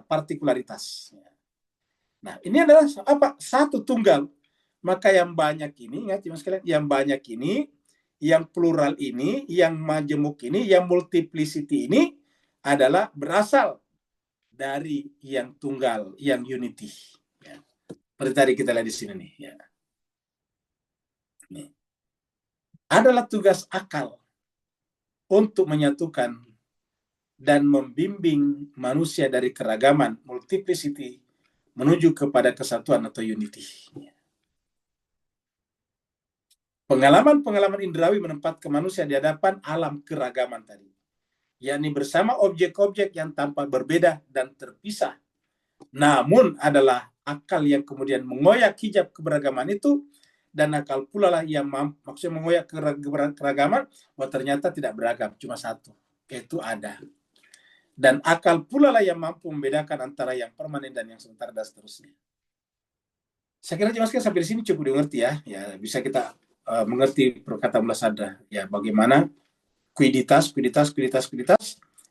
partikularitas. Nah, ini adalah apa? Satu tunggal. Maka yang banyak ini, ingat mas sekalian, yang banyak ini, yang plural ini, yang majemuk ini, yang multiplicity ini adalah berasal dari yang tunggal, yang unity. Ya. Seperti tadi kita lihat di sini nih. Ya. Nih. Adalah tugas akal untuk menyatukan dan membimbing manusia dari keragaman, multiplicity, menuju kepada kesatuan atau unity. Pengalaman-pengalaman indrawi menempatkan manusia di hadapan alam keragaman tadi, yakni bersama objek-objek yang tampak berbeda dan terpisah, namun adalah akal yang kemudian mengoyak hijab keberagaman itu, dan akal pula lah yang maksudnya mengoyak keragaman, bahwa ternyata tidak beragam, cuma satu, yaitu ada. Dan akal pula lah yang mampu membedakan antara yang permanen dan yang sementara dan seterusnya. Saya kira Mas sampai di sini cukup dimengerti ya. Ya bisa kita mengerti perkataan Mulasada ya, bagaimana kuiditas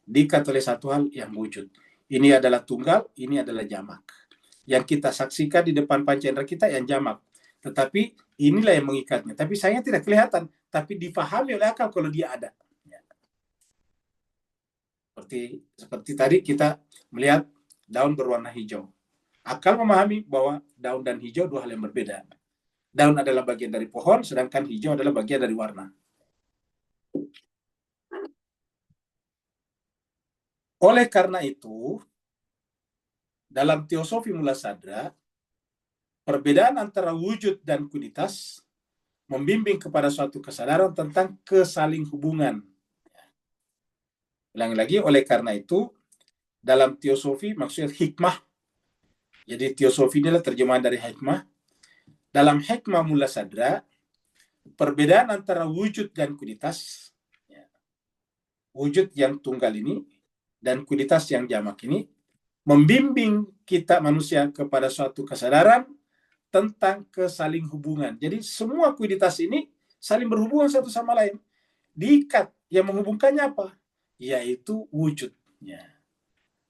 diikat oleh satu hal yang wujud. Ini adalah tunggal, ini adalah jamak. Yang kita saksikan di depan panca indera kita yang jamak. Tetapi inilah yang mengikatnya. Tapi saya tidak kelihatan, tapi dipahami oleh akal kalau dia ada. Ya. Seperti tadi kita melihat daun berwarna hijau. Akal memahami bahwa daun dan hijau dua hal yang berbeda. Daun adalah bagian dari pohon, sedangkan hijau adalah bagian dari warna. Oleh karena itu, dalam teosofi Mulasada, perbedaan antara wujud dan kuiditas membimbing kepada suatu kesadaran tentang kesaling hubungan. Ulangi lagi, oleh karena itu, dalam teosofi maksudnya hikmah, jadi teosofi inilah terjemahan dari hikmah. Dalam hikmah Mulasada, perbedaan antara wujud dan kuiditas, wujud yang tunggal ini dan kuiditas yang jamak ini, membimbing kita manusia kepada suatu kesadaran tentang kesaling hubungan. Jadi semua kuiditas ini saling berhubungan satu sama lain. Diikat, yang menghubungkannya apa? Yaitu wujudnya.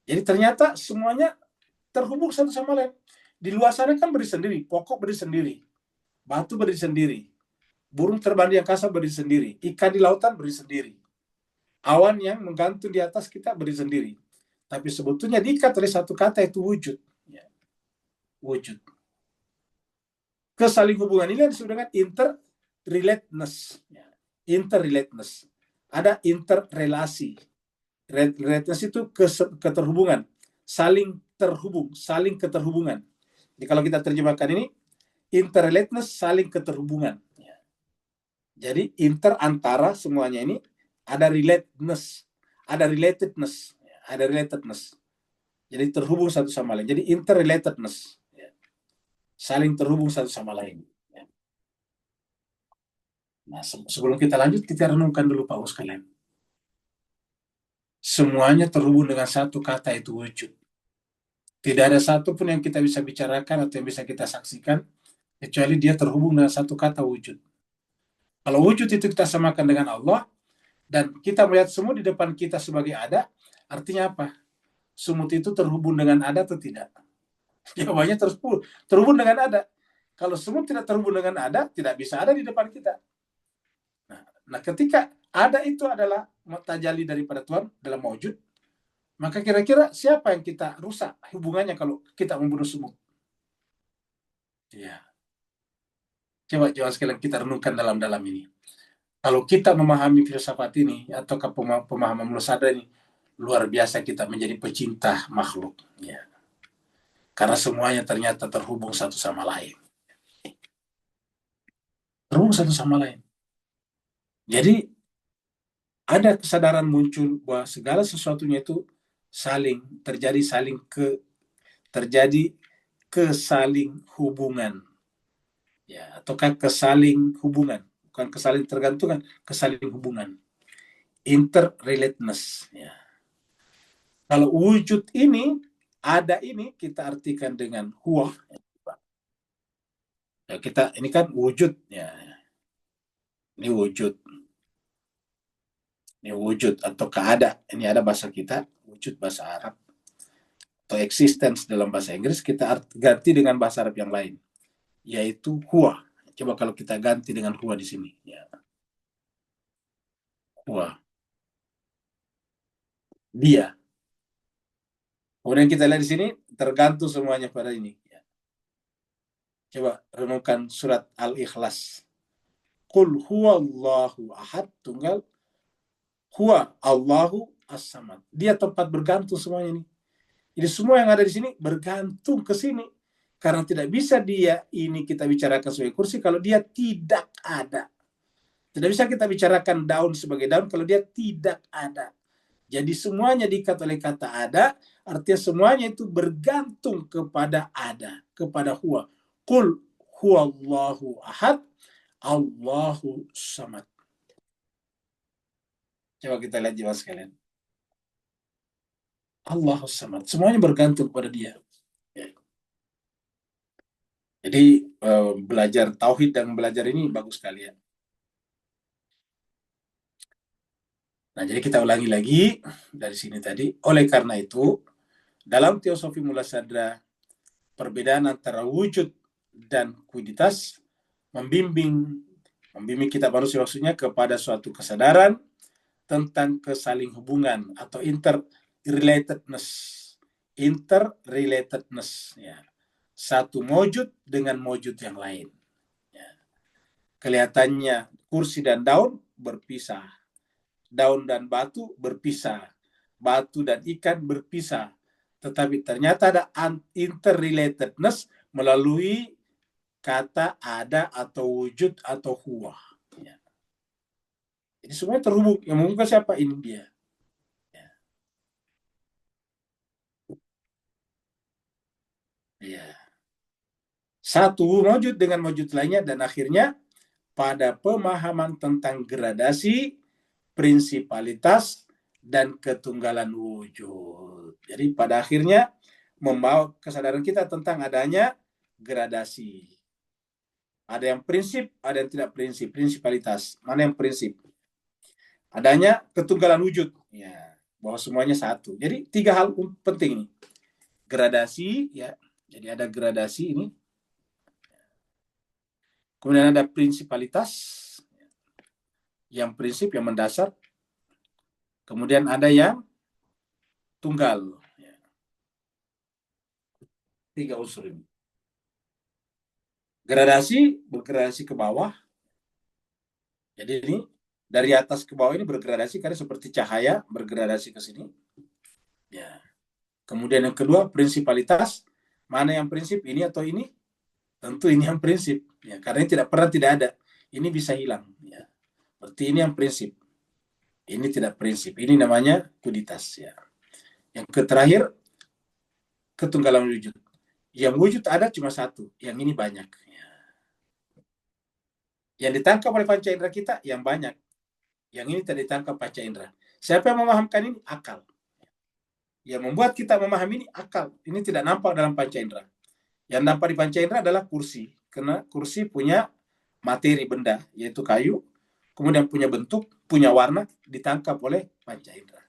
Jadi ternyata semuanya terhubung satu sama lain. Di luar sana kan berdiri sendiri, pokok berdiri sendiri, batu berdiri sendiri, burung terbang di angkasa berdiri sendiri, ikan di lautan berdiri sendiri, awan yang menggantung di atas kita berdiri sendiri. Tapi sebetulnya diikat oleh satu kata, itu wujud. Ya. Wujud. Kesaling hubungan ini disebut dengan interrelatedness. Ya. Interrelatedness. Ada interrelasi. Relatedness itu keterhubungan. Saling terhubung, saling keterhubungan. Jadi kalau kita terjemahkan ini, interrelatedness, saling keterhubungan. Ya. Jadi inter antara semuanya ini ada relatedness, ada relatedness, ada relatedness. Jadi terhubung satu sama lain. Jadi interrelatedness, ya. Saling terhubung satu sama lain. Ya. Nah, sebelum kita lanjut, kita renungkan dulu Pak sekalian. Semuanya terhubung dengan satu kata, itu wujud. Tidak ada satupun yang kita bisa bicarakan atau yang bisa kita saksikan kecuali dia terhubung dengan satu kata wujud. Kalau wujud itu kita samakan dengan Allah dan kita melihat semut di depan kita sebagai ada, artinya apa? Semut itu terhubung dengan ada atau tidak? Jawabannya terhubung dengan ada. Kalau semut tidak terhubung dengan ada, tidak bisa ada di depan kita. Nah, ketika ada itu adalah tajalli daripada Tuhan dalam wujud, maka kira-kira siapa yang kita rusak hubungannya kalau kita membunuh semut? Ya. Coba sekalian kita renungkan dalam-dalam ini. Kalau kita memahami filsafat ini atau pemahaman mulsada ini, luar biasa kita menjadi pecinta makhluk. Ya. Karena semuanya ternyata terhubung satu sama lain. Terhubung satu sama lain. Jadi ada kesadaran muncul bahwa segala sesuatunya itu terjadi kesaling hubungan, ya, ataukah kesaling hubungan, bukan kesaling tergantungan, kesaling hubungan, interrelatedness, ya. Kalau wujud ini ada ini kita artikan dengan huwa, ya, kita ini kan wujud, ya, ini wujud atau keada, ini ada bahasa kita wujud bahasa Arab atau existence dalam bahasa Inggris, kita ganti dengan bahasa Arab yang lain, yaitu huwa. Coba kalau kita ganti dengan huwa di sini, ya, huwa, dia. Kemudian kita lihat di sini tergantung semuanya pada ini. Ya. Coba renungkan surat Al-Ikhlas. Qul huwallahu ahad, tunggal, huwa Allahu as-samad. Dia tempat bergantung semuanya ini. Jadi semua yang ada di sini bergantung ke sini. Karena tidak bisa dia ini kita bicarakan sebagai kursi kalau dia tidak ada. Tidak bisa kita bicarakan daun sebagai daun kalau dia tidak ada. Jadi semuanya diikat oleh kata ada, artinya semuanya itu bergantung kepada ada, kepada huwa. Qul huwallahu ahad, Allahu samad. Coba kita lihat jemaah sekalian. Allahu samad. Semuanya bergantung kepada dia. Jadi belajar tauhid dan belajar ini bagus sekali ya. Nah, jadi kita ulangi lagi dari sini tadi. Oleh karena itu, dalam teosofi mulasada, perbedaan antara wujud dan kuiditas membimbing kita manusia maksudnya kepada suatu kesadaran tentang kesaling hubungan atau interrelatedness, ya, satu mojud dengan mojud yang lain, ya. Kelihatannya kursi dan daun berpisah, daun dan batu berpisah, batu dan ikan berpisah, tetapi ternyata ada interrelatedness melalui kata ada atau wujud atau huwa. Ya. Jadi semuanya terhubung. Yang mengubah siapa? Ini dia. Ya. Ya. Satu wujud dengan wujud lainnya dan akhirnya pada pemahaman tentang gradasi, prinsipalitas, dan ketunggalan wujud. Jadi pada akhirnya membawa kesadaran kita tentang adanya gradasi. Ada yang prinsip, ada yang tidak prinsip. Prinsipalitas. Mana yang prinsip? Adanya ketunggalan wujud. Ya, bahwa semuanya satu. Jadi tiga hal penting ini. Gradasi, ya. Jadi ada gradasi ini. Kemudian ada prinsipalitas. Yang prinsip, yang mendasar. Kemudian ada yang tunggal. Ya. Tiga unsur ini. Gradasi, bergradasi ke bawah. Jadi ini dari atas ke bawah ini bergradasi karena seperti cahaya bergradasi ke sini. Ya. Kemudian yang kedua, prinsipalitas. Mana yang prinsip, ini atau ini? Tentu ini yang prinsip. Ya, karena ini tidak pernah tidak ada. Ini bisa hilang. Ya. Berarti ini yang prinsip. Ini tidak prinsip. Ini namanya kuditas. Ya. Yang terakhir, ketunggalan wujud. Yang wujud ada cuma satu. Yang ini banyak. Ya. Yang ditangkap oleh panca indera kita, yang banyak. Yang ini tidak ditangkap panca indera. Siapa yang memahamkan ini? Akal. Yang membuat kita memahami ini akal. Ini tidak nampak dalam panca indera. Yang nampak di panca indera adalah kursi. Karena kursi punya materi benda, yaitu kayu, kemudian punya bentuk, punya warna, ditangkap oleh panca indera.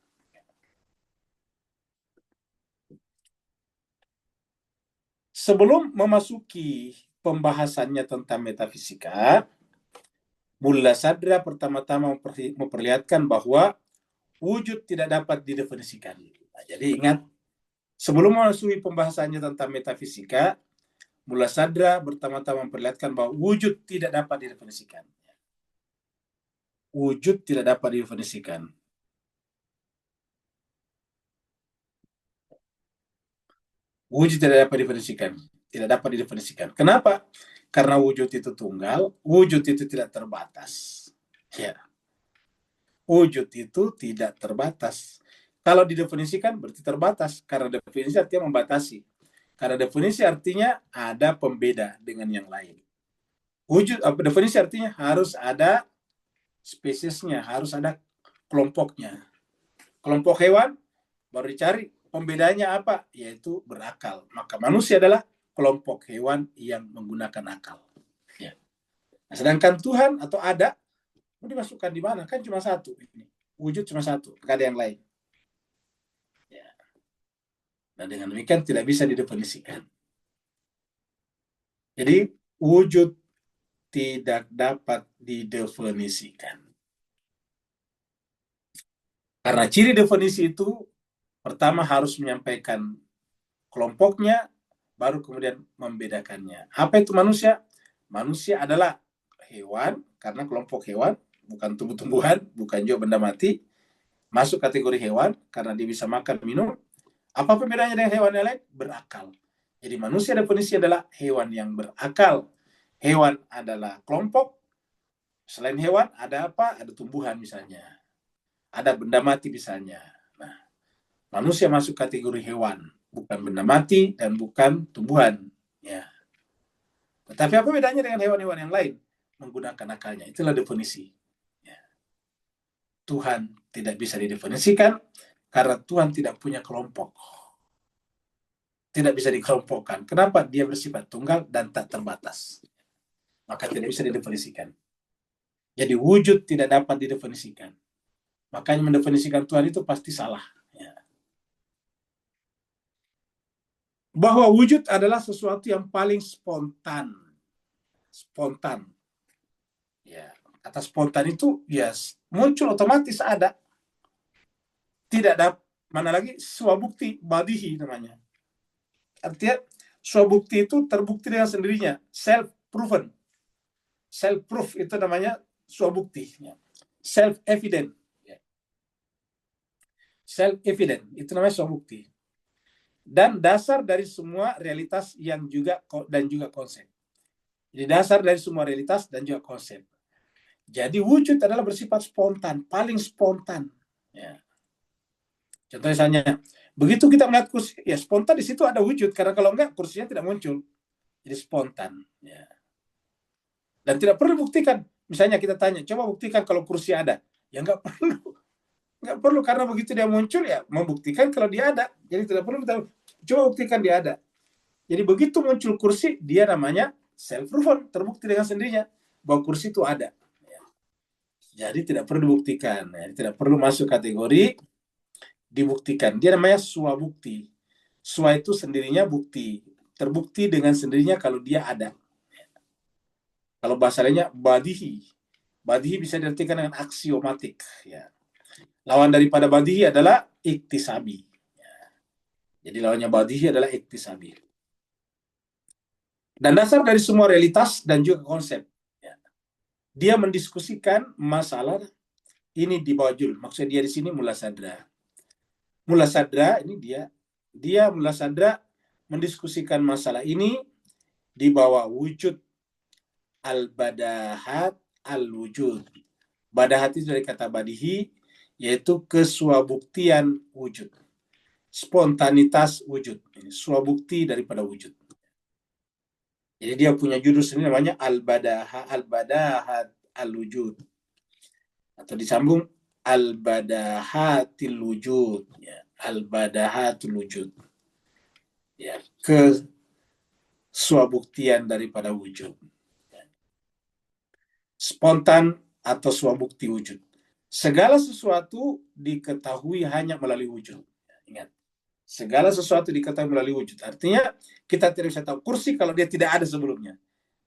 Sebelum memasuki pembahasannya tentang metafisika, Mulla Sadra pertama-tama memperlihatkan bahwa wujud tidak dapat didefinisikan. Nah, jadi ingat, sebelum memasuki pembahasannya tentang metafisika, Mulla Sadra pertama-tama memperlihatkan bahwa wujud tidak dapat didefinisikan. Wujud tidak dapat didefinisikan. Wujud tidak dapat didefinisikan. Tidak dapat didefinisikan. Kenapa? Karena wujud itu tunggal, wujud itu tidak terbatas. Ya. Wujud itu tidak terbatas. Kalau didefinisikan berarti terbatas. Karena definisi artinya membatasi. Karena definisi artinya ada pembeda dengan yang lain. Wujud, definisi artinya harus ada spesiesnya, harus ada kelompoknya. Kelompok hewan baru dicari pembedanya apa, yaitu berakal. Maka manusia adalah kelompok hewan yang menggunakan akal. Ya. Nah, sedangkan Tuhan atau ada mau dimasukkan di mana? Kan cuma satu. Wujud cuma satu, tidak ada yang lain. Ya. Nah, dengan demikian tidak bisa didefinisikan. Jadi wujud tidak dapat didefinisikan. Karena ciri definisi itu pertama harus menyampaikan kelompoknya, baru kemudian membedakannya. Apa itu manusia? Manusia adalah hewan, karena kelompok hewan, bukan tumbuh-tumbuhan, bukan juga benda mati, masuk kategori hewan, karena dia bisa makan, minum. Apa perbedaannya dengan hewan yang lain? Berakal. Jadi manusia definisi adalah hewan yang berakal. Hewan adalah kelompok, selain hewan ada apa? Ada tumbuhan misalnya. Ada benda mati misalnya. Nah, manusia masuk kategori hewan, bukan benda mati dan bukan tumbuhan. Ya. Tetapi apa bedanya dengan hewan-hewan yang lain? Menggunakan akalnya. Itulah definisi. Ya. Tuhan tidak bisa didefinisikan karena Tuhan tidak punya kelompok. Tidak bisa dikelompokkan. Kenapa? Dia bersifat tunggal dan tak terbatas. Maka tidak bisa didefinisikan. Jadi wujud tidak dapat didefinisikan. Makanya mendefinisikan Tuhan itu pasti salah. Ya. Bahwa wujud adalah sesuatu yang paling spontan. Spontan. Ya, kata spontan itu ya muncul otomatis ada. Tidak ada mana lagi swabukti badihi namanya. Artinya swabukti itu terbukti dengan sendirinya, self proven. Self proof itu namanya swabukti. Self evident. Self evident itu namanya swabukti. Dan dasar dari semua realitas yang juga dan juga konsep. Jadi dasar dari semua realitas dan juga konsep. Jadi wujud adalah bersifat spontan, paling spontan. Ya. Contoh misalnya, begitu kita melihat kursi, ya spontan di situ ada wujud, karena kalau enggak kursinya tidak muncul. Jadi spontan. Ya. Dan tidak perlu buktikan. Misalnya kita tanya, coba buktikan kalau kursi ada. Ya enggak perlu. Enggak perlu, karena begitu dia muncul ya membuktikan kalau dia ada. Jadi tidak perlu kita coba buktikan dia ada. Jadi begitu muncul kursi, dia namanya self-proven, terbukti dengan sendirinya bahwa kursi itu ada. Ya. Jadi tidak perlu dibuktikan. Ya. Tidak perlu masuk kategori dibuktikan. Dia namanya swabukti. Swa itu sendirinya bukti. Terbukti dengan sendirinya kalau dia ada. Kalau bahasa lainnya badihi. Badihi bisa diartikan dengan aksiomatik. Ya. Lawan daripada badihi adalah iktisabi. Ya. Jadi lawannya badihi adalah iktisabi. Dan dasar dari semua realitas dan juga konsep. Ya. Dia mendiskusikan masalah ini di bawah judul. Maksudnya dia di sini Mulla Sadra. Mulla Sadra ini dia Mulla Sadra mendiskusikan masalah ini di bawah wujud al-badahat al-wujud. Badahat itu dari kata badihi, yaitu keswabuktian wujud. Spontanitas wujud. Swabukti daripada wujud. Jadi dia punya judul sendiri namanya al-badahat al-wujud. Atau disambung al-badahatil wujud. Ya. al-badahatul wujud. Ya, ke swabuktian daripada wujud. Spontan atau swabukti wujud. Segala sesuatu diketahui hanya melalui wujud. Ingat, segala sesuatu diketahui melalui wujud. Artinya kita tidak bisa tahu kursi kalau dia tidak ada sebelumnya.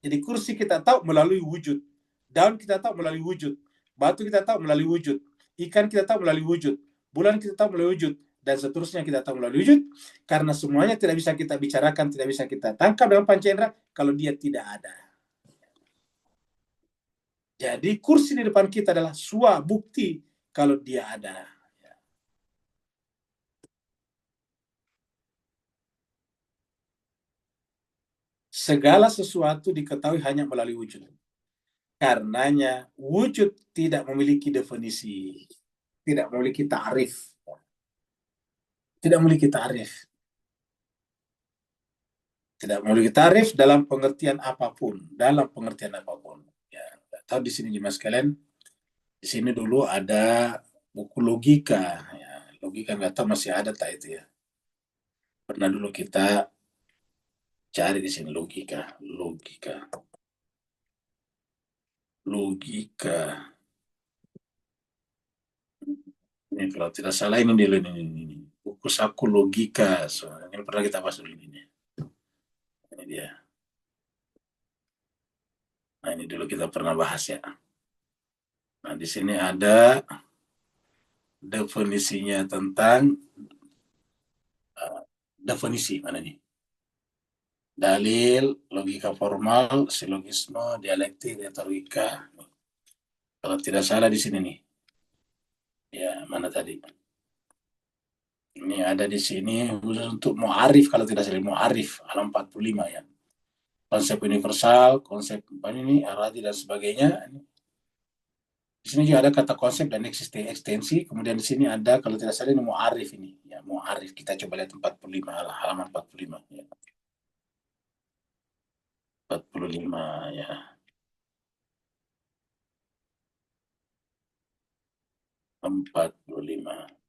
Jadi kursi kita tahu melalui wujud. Daun kita tahu melalui wujud. Batu kita tahu melalui wujud. Ikan kita tahu melalui wujud. Bulan kita tahu melalui wujud. Dan seterusnya kita tahu melalui wujud. Karena semuanya tidak bisa kita bicarakan, tidak bisa kita tangkap dalam panca indera kalau dia tidak ada. Jadi kursi di depan kita adalah suatu bukti kalau dia ada. Segala sesuatu diketahui hanya melalui wujud. Karenanya wujud tidak memiliki definisi, tidak memiliki tarif, tidak memiliki tarif, tidak memiliki tarif dalam pengertian apapun, dalam pengertian apapun. Ya, tahu di sini Mas kalian, di sini dulu ada buku logika, ya, logika nggak tahu masih ada tak itu ya. Pernah dulu kita cari di sini logika, logika. Ini kalau tidak salah ini dulu ini. Buku saku logika. So, ini pernah kita bahas dulu ini. Ini dia. Nah, ini dulu kita pernah bahas ya. Nah, di sini ada definisinya tentang definisi mana nih? Dalil, logika formal, silogisme, dialektik, retorika. Kalau tidak salah di sini nih. Ya, mana tadi? Ini ada di sini khusus untuk mu'arif kalau tidak salah mu'arif halaman 45 ya. Konsep universal, konsep ini arati dan sebagainya. Di sini juga ada kata konsep dan ekstensi. Kemudian di sini ada kalau tidak salah ini mu'arif ini. Ya, mu'arif. Kita coba lihat 45 halaman 45 ya. 45 ya. 45.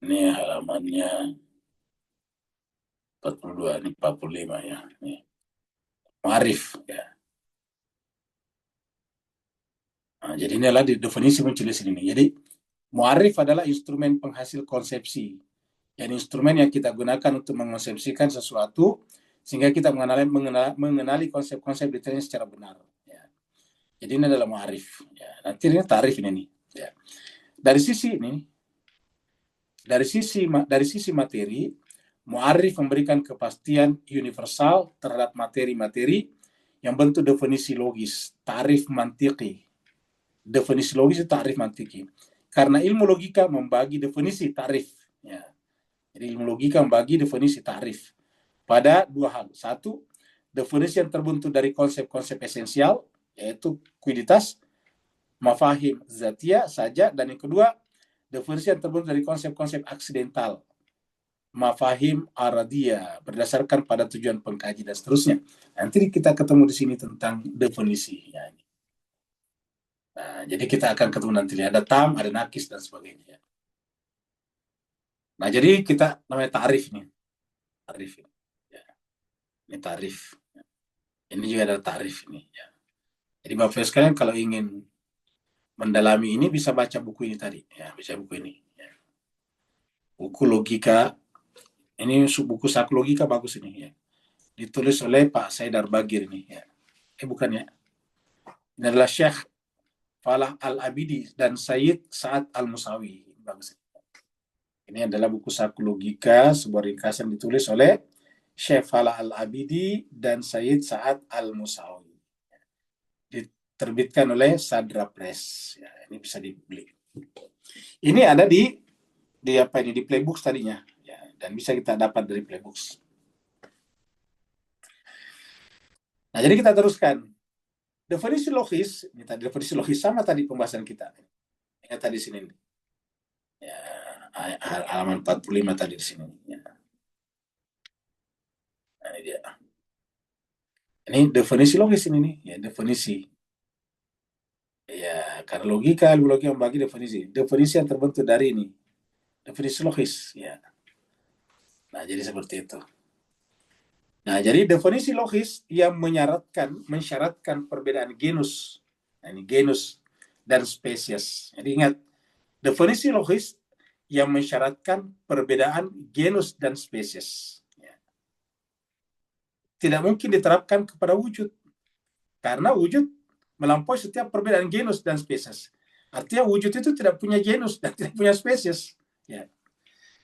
Ini halamannya 42 ini 45 ya. Nih. Mu'arif ya. Nah, jadi ini adalah definisi muncul di sini. Jadi mu'arif adalah instrumen penghasil konsepsi. Yang instrumen yang kita gunakan untuk mengonsepsikan sesuatu sehingga kita mengenali konsep-konsep detailnya secara benar. Ya. Jadi ini adalah mu'arif. Ya. Nanti ini tarif ini nih. Ya. Dari sisi ini, dari sisi materi, mu'arif memberikan kepastian universal terhadap materi-materi yang bentuk definisi logis, tarif mantiki. Definisi logis itu tarif mantiki. Karena ilmu logika membagi definisi tarif. Ya. Jadi ilmu logika membagi definisi tarif pada dua hal. Satu, definisi yang terbentuk dari konsep-konsep esensial, yaitu kuiditas, mafahim zatia saja, dan yang kedua, definisi yang terbentuk dari konsep-konsep aksidental, mafahim aradia, berdasarkan pada tujuan pengkaji dan seterusnya. Nanti kita ketemu di sini tentang definisi. Ya. Nah, jadi kita akan ketemu nanti ada tam, ada nakis dan sebagainya. Nah, jadi kita namanya tarif nih. Tarif. Ya. Ini tarif. Ini juga ada tarif ini. Ya. Jadi Bapak sekalian kalau ingin mendalami ini bisa baca buku ini tadi. Ya, bisa buku ini. Ya. Buku logika. Ini buku sak logika bagus ini. Ya. Ditulis oleh Pak Saidar Bagir ini. Ya. Bukan ya. Ini adalah Syekh Falah Al-Abidi dan Sayyid Sa'ad Al-Musawi. Bagus. Ini adalah buku saku logika, sebuah ringkasan ditulis oleh Syekh Falah Al-Abidi dan Sayyid Sa'ad Al-Musawi. Diterbitkan oleh Sadra Press. Ya, ini bisa dibeli. Ini ada di apa ini di Playbooks tadinya. Ya, dan bisa kita dapat dari Playbooks. Nah, jadi kita teruskan. Definisi logis, ini tadi definisi logis sama tadi pembahasan kita. Ya, tadi sini. Ya, halaman 45 tadi di sini. Ya. Nah, ini dia. Ini definisi logis ini nih, ya definisi. Ya, Ya, karena logika, ilmu logika membagi definisi. Definisi yang terbentuk dari ini. Definisi logis. Ya. Nah, jadi seperti itu. Nah, jadi definisi logis yang mensyaratkan perbedaan genus. Nah, ini genus dan spesies. Jadi ingat, definisi logis yang mensyaratkan perbedaan genus dan spesies. Ya. Tidak mungkin diterapkan kepada wujud. Karena wujud melampaui setiap perbedaan genus dan spesies. Artinya wujud itu tidak punya genus dan tidak punya spesies. Ya.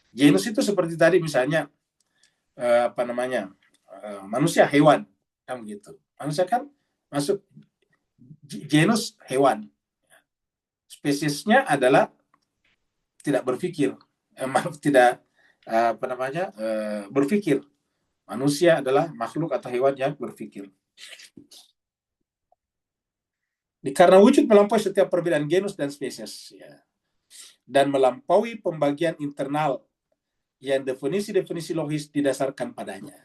Genus itu seperti tadi misalnya manusia, hewan, kan begitu. Manusia kan masuk genus hewan. Spesiesnya adalah tidak berpikir, tidak berpikir. Manusia adalah makhluk atau hewan yang berpikir. Karena wujud melampaui setiap perbedaan genus dan spesies, ya, dan melampaui pembagian internal yang definisi-definisi logis didasarkan padanya.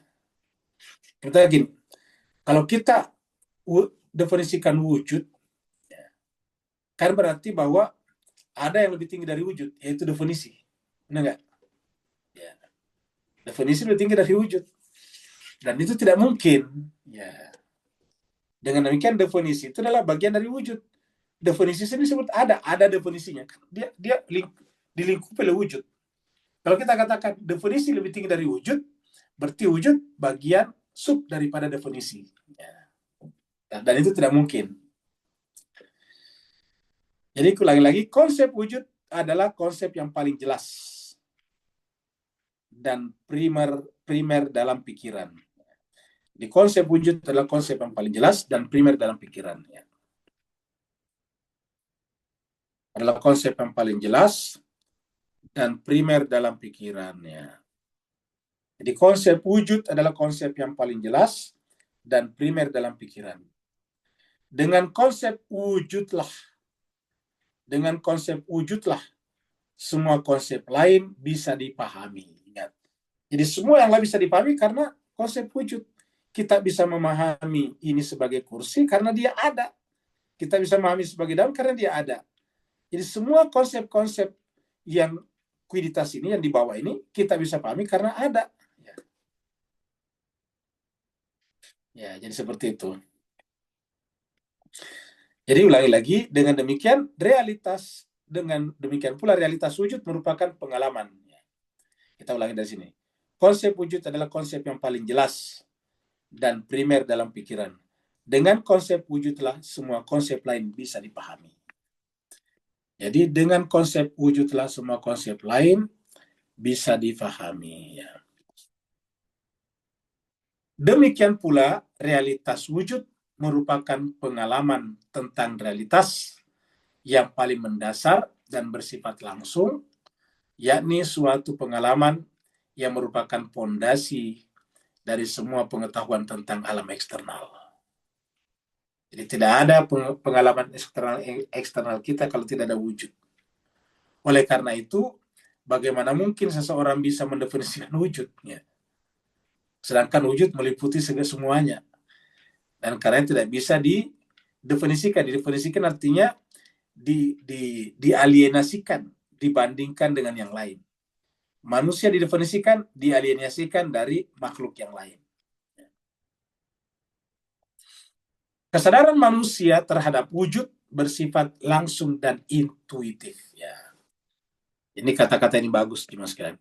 Kita gini, kalau kita definisikan wujud, ya, kan berarti bahwa ada yang lebih tinggi dari wujud, yaitu definisi. Benar nggak? Ya. Definisi lebih tinggi dari wujud. Dan itu tidak mungkin. Ya. Dengan demikian definisi itu adalah bagian dari wujud. Definisi sendiri disebut ada definisinya. Dia dilingkupi oleh wujud. Kalau kita katakan definisi lebih tinggi dari wujud, berarti wujud bagian sub daripada definisi. Ya. Dan itu tidak mungkin. Jadi ulangi lagi, konsep wujud adalah konsep yang paling jelas dan primer dalam pikiran. Di konsep wujud adalah konsep yang paling jelas dan primer dalam pikiran. Ya. Adalah konsep yang paling jelas dan primer dalam pikirannya. Jadi konsep wujud adalah konsep yang paling jelas dan primer dalam pikiran. Dengan konsep wujudlah, semua konsep lain bisa dipahami. Ingat. Jadi semua yang lain bisa dipahami karena konsep wujud. Kita bisa memahami ini sebagai kursi karena dia ada. Kita bisa memahami sebagai daun karena dia ada. Jadi semua konsep-konsep yang kuiditas ini, yang di bawah ini, kita bisa pahami karena ada. Ya, jadi seperti itu. Jadi ulangi lagi, dengan demikian pula realitas wujud merupakan pengalaman. Kita ulangi dari sini. Konsep wujud adalah konsep yang paling jelas dan primer dalam pikiran. Dengan konsep wujudlah semua konsep lain bisa dipahami. Jadi dengan konsep wujudlah semua konsep lain bisa difahami. Ya. Demikian pula realitas wujud merupakan pengalaman tentang realitas yang paling mendasar dan bersifat langsung, yakni suatu pengalaman yang merupakan fondasi dari semua pengetahuan tentang alam eksternal. Jadi tidak ada pengalaman eksternal kita kalau tidak ada wujud. Oleh karena itu, bagaimana mungkin seseorang bisa mendefinisikan wujudnya? Sedangkan wujud meliputi semuanya. Dan karena tidak bisa didefinisikan. Didefinisikan artinya dialienasikan dibandingkan dengan yang lain. Manusia didefinisikan, dialienasikan dari makhluk yang lain. Kesadaran manusia terhadap wujud bersifat langsung dan intuitif. Ya. Ini kata-kata ini bagus, Mas sekalian.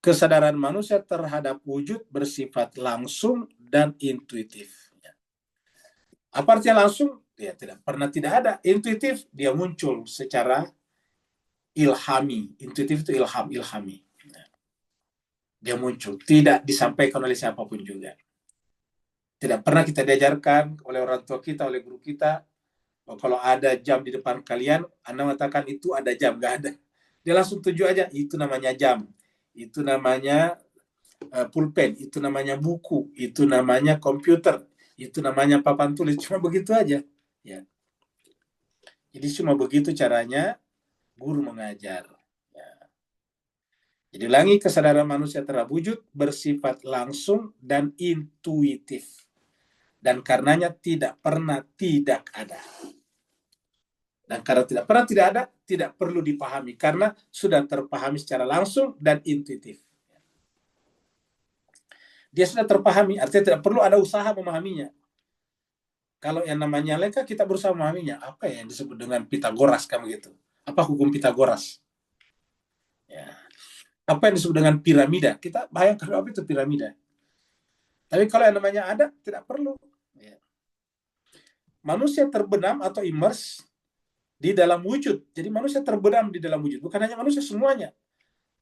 Kesadaran manusia terhadap wujud bersifat langsung dan intuitif. Ya. Apa artinya langsung? Ya, tidak ada. Intuitif, dia muncul secara ilhami. Intuitif itu ilhami. Dia muncul, tidak disampaikan oleh siapapun juga. Tidak pernah kita diajarkan oleh orang tua kita, oleh guru kita, kalau ada jam di depan kalian, Anda mengatakan itu ada jam, nggak ada. Dia langsung tuju aja, itu namanya jam, itu namanya pulpen, itu namanya buku, itu namanya komputer, itu namanya papan tulis, cuma begitu aja. Ya. Jadi cuma begitu caranya guru mengajar. Ya. Jadi ulangi, kesadaran manusia terhadap wujud bersifat langsung dan intuitif. Dan karenanya tidak pernah tidak ada. Dan karena tidak pernah tidak ada, tidak perlu dipahami karena sudah terpahami secara langsung dan intuitif. Dia sudah terpahami, artinya tidak perlu ada usaha memahaminya. Kalau yang namanya leka, kita berusaha memahaminya. Apa yang disebut dengan Pitagoras, kamu gitu? Apa hukum Pitagoras? Ya. Apa yang disebut dengan piramida? Kita bayangkan apa itu piramida. Tapi kalau yang namanya ada, tidak perlu. Ya. Manusia terbenam atau immerse di dalam wujud. Jadi manusia terbenam di dalam wujud. Bukan hanya manusia, semuanya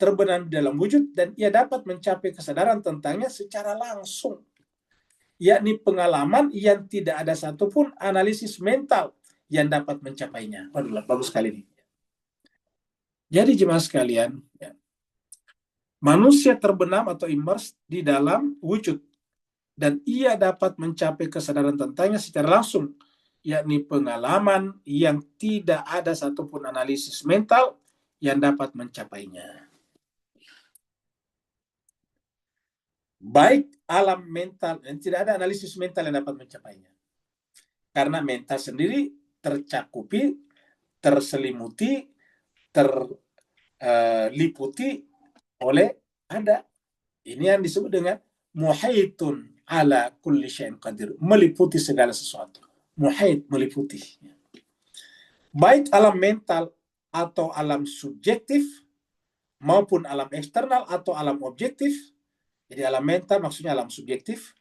terbenam di dalam wujud dan ia dapat mencapai kesadaran tentangnya secara langsung. Yakni pengalaman yang tidak ada satupun analisis mental yang dapat mencapainya. Waduh, bagus sekali ini. Jadi jemaah sekalian, ya, manusia terbenam atau immerse di dalam wujud dan ia dapat mencapai kesadaran tentangnya secara langsung, yakni pengalaman yang tidak ada satupun analisis mental yang dapat mencapainya. Baik alam mental, dan tidak ada analisis mental yang dapat mencapainya. Karena mental sendiri tercakupi, terselimuti, terliputi oleh ada. Ini yang disebut dengan muhaitun ala kulli syai'in qadir, meliputi segala sesuatu. Muhait, meliputi. Baik alam mental atau alam subjektif maupun alam eksternal atau alam objektif. Jadi alam mental maksudnya alam subjektif,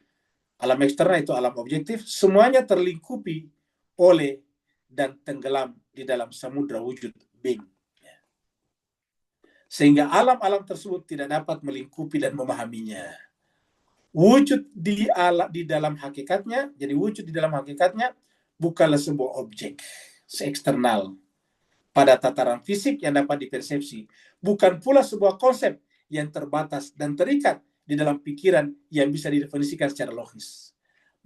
alam eksternal itu alam objektif, semuanya terlingkupi oleh dan tenggelam di dalam samudra wujud Bing. Sehingga alam-alam tersebut tidak dapat melingkupi dan memahaminya. Wujud di dalam hakikatnya, jadi wujud di dalam hakikatnya bukanlah sebuah objek eksternal pada tataran fisik yang dapat dipersepsi, bukan pula sebuah konsep yang terbatas dan terikat di dalam pikiran yang bisa didefinisikan secara logis.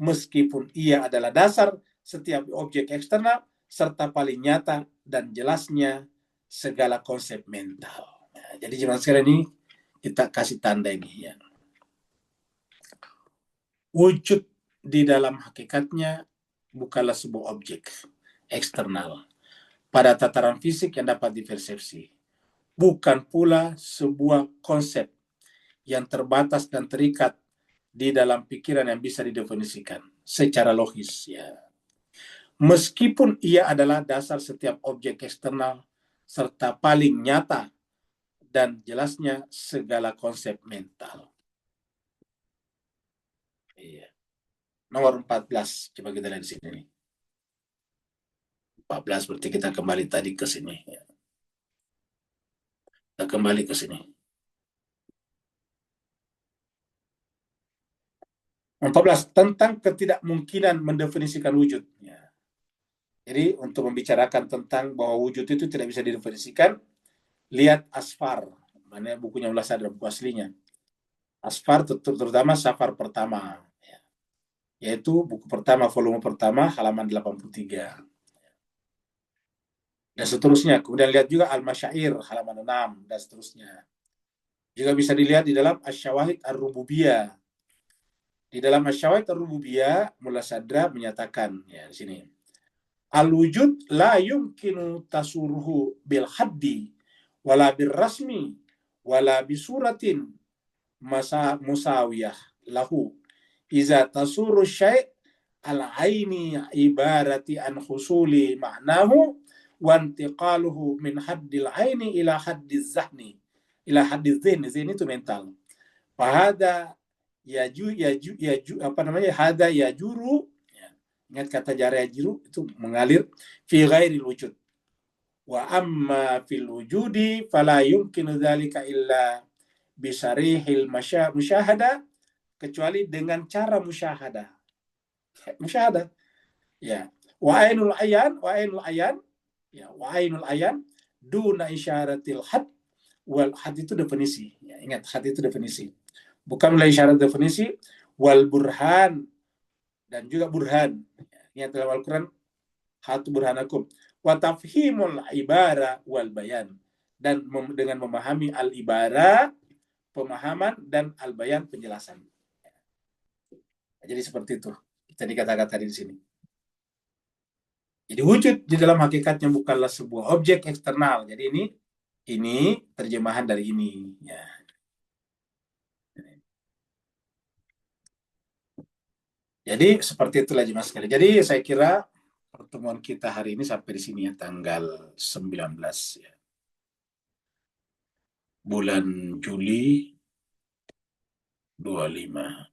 Meskipun ia adalah dasar setiap objek eksternal serta paling nyata dan jelasnya segala konsep mental. Nah, jadi jemaah sekalian ini kita kasih tanda ini ya. Wujud di dalam hakikatnya bukanlah sebuah objek eksternal pada tataran fisik yang dapat dipersepsi, bukan pula sebuah konsep yang terbatas dan terikat di dalam pikiran yang bisa didefinisikan secara logis ya. Meskipun ia adalah dasar setiap objek eksternal serta paling nyata dan jelasnya segala konsep mental. Iya. Nomor 14, coba kita lihat di sini. 14 berarti kita kembali tadi ke sini. Kita kembali ke sini. 14 tentang ketidakmungkinan mendefinisikan wujud. Ya. Jadi untuk membicarakan tentang bahwa wujud itu tidak bisa didefinisikan, lihat Asfar, mana bukunya Mullah Sadar, buku aslinya. Asfar terutama Safar pertama, ya. Yaitu buku pertama, volume pertama, halaman 83. Dan seterusnya. Kemudian lihat juga Al-Masyair, halaman 6, dan seterusnya. Juga bisa dilihat di dalam Asy-Syawahid Ar-Rububiyah. Di dalam Asy-Syawahid Ar-Rububiyah, Mullah Sadra menyatakan, ya di sini, al-wujud la yumkinu tasuruhu bil haddi wala bil rasmi wala bisuratin musawiyah lahu iza tasuru syai' al-aini ibarati an husuli ma'nahu wa intiqaluhu min haddil aini ila haddiz zahni ila haddiz zihni itu mental. Fahada hada yajuru. Ingat kata jara yajiru itu mengalir fi ghairil wujud. Wa amma fil wujudi fala yumkinu dzalika illa bisarihil musyahada, kecuali dengan cara musyahadah. Musyahadah. Ya. Wa ainul ayan ya, wa ainul ayan duna isyaratil had, wal had itu definisi. Ya, ingat had itu definisi. Bukan mulai isyarat definisi, wal burhan dan juga burhan. Ingat dalam Al-Quran, hatu burhanakum wa tafhimul ibara wal bayan, dan dengan memahami al-ibara pemahaman dan al-bayan penjelasan. Jadi seperti itu kita dikatakan tadi di sini. Jadi wujud di dalam hakikatnya bukanlah sebuah objek eksternal. Jadi ini terjemahan dari ini. Ya. Jadi seperti itulah Mas sekali. Jadi saya kira pertemuan kita hari ini sampai di sini ya, tanggal 19 ya. Bulan Juli 25.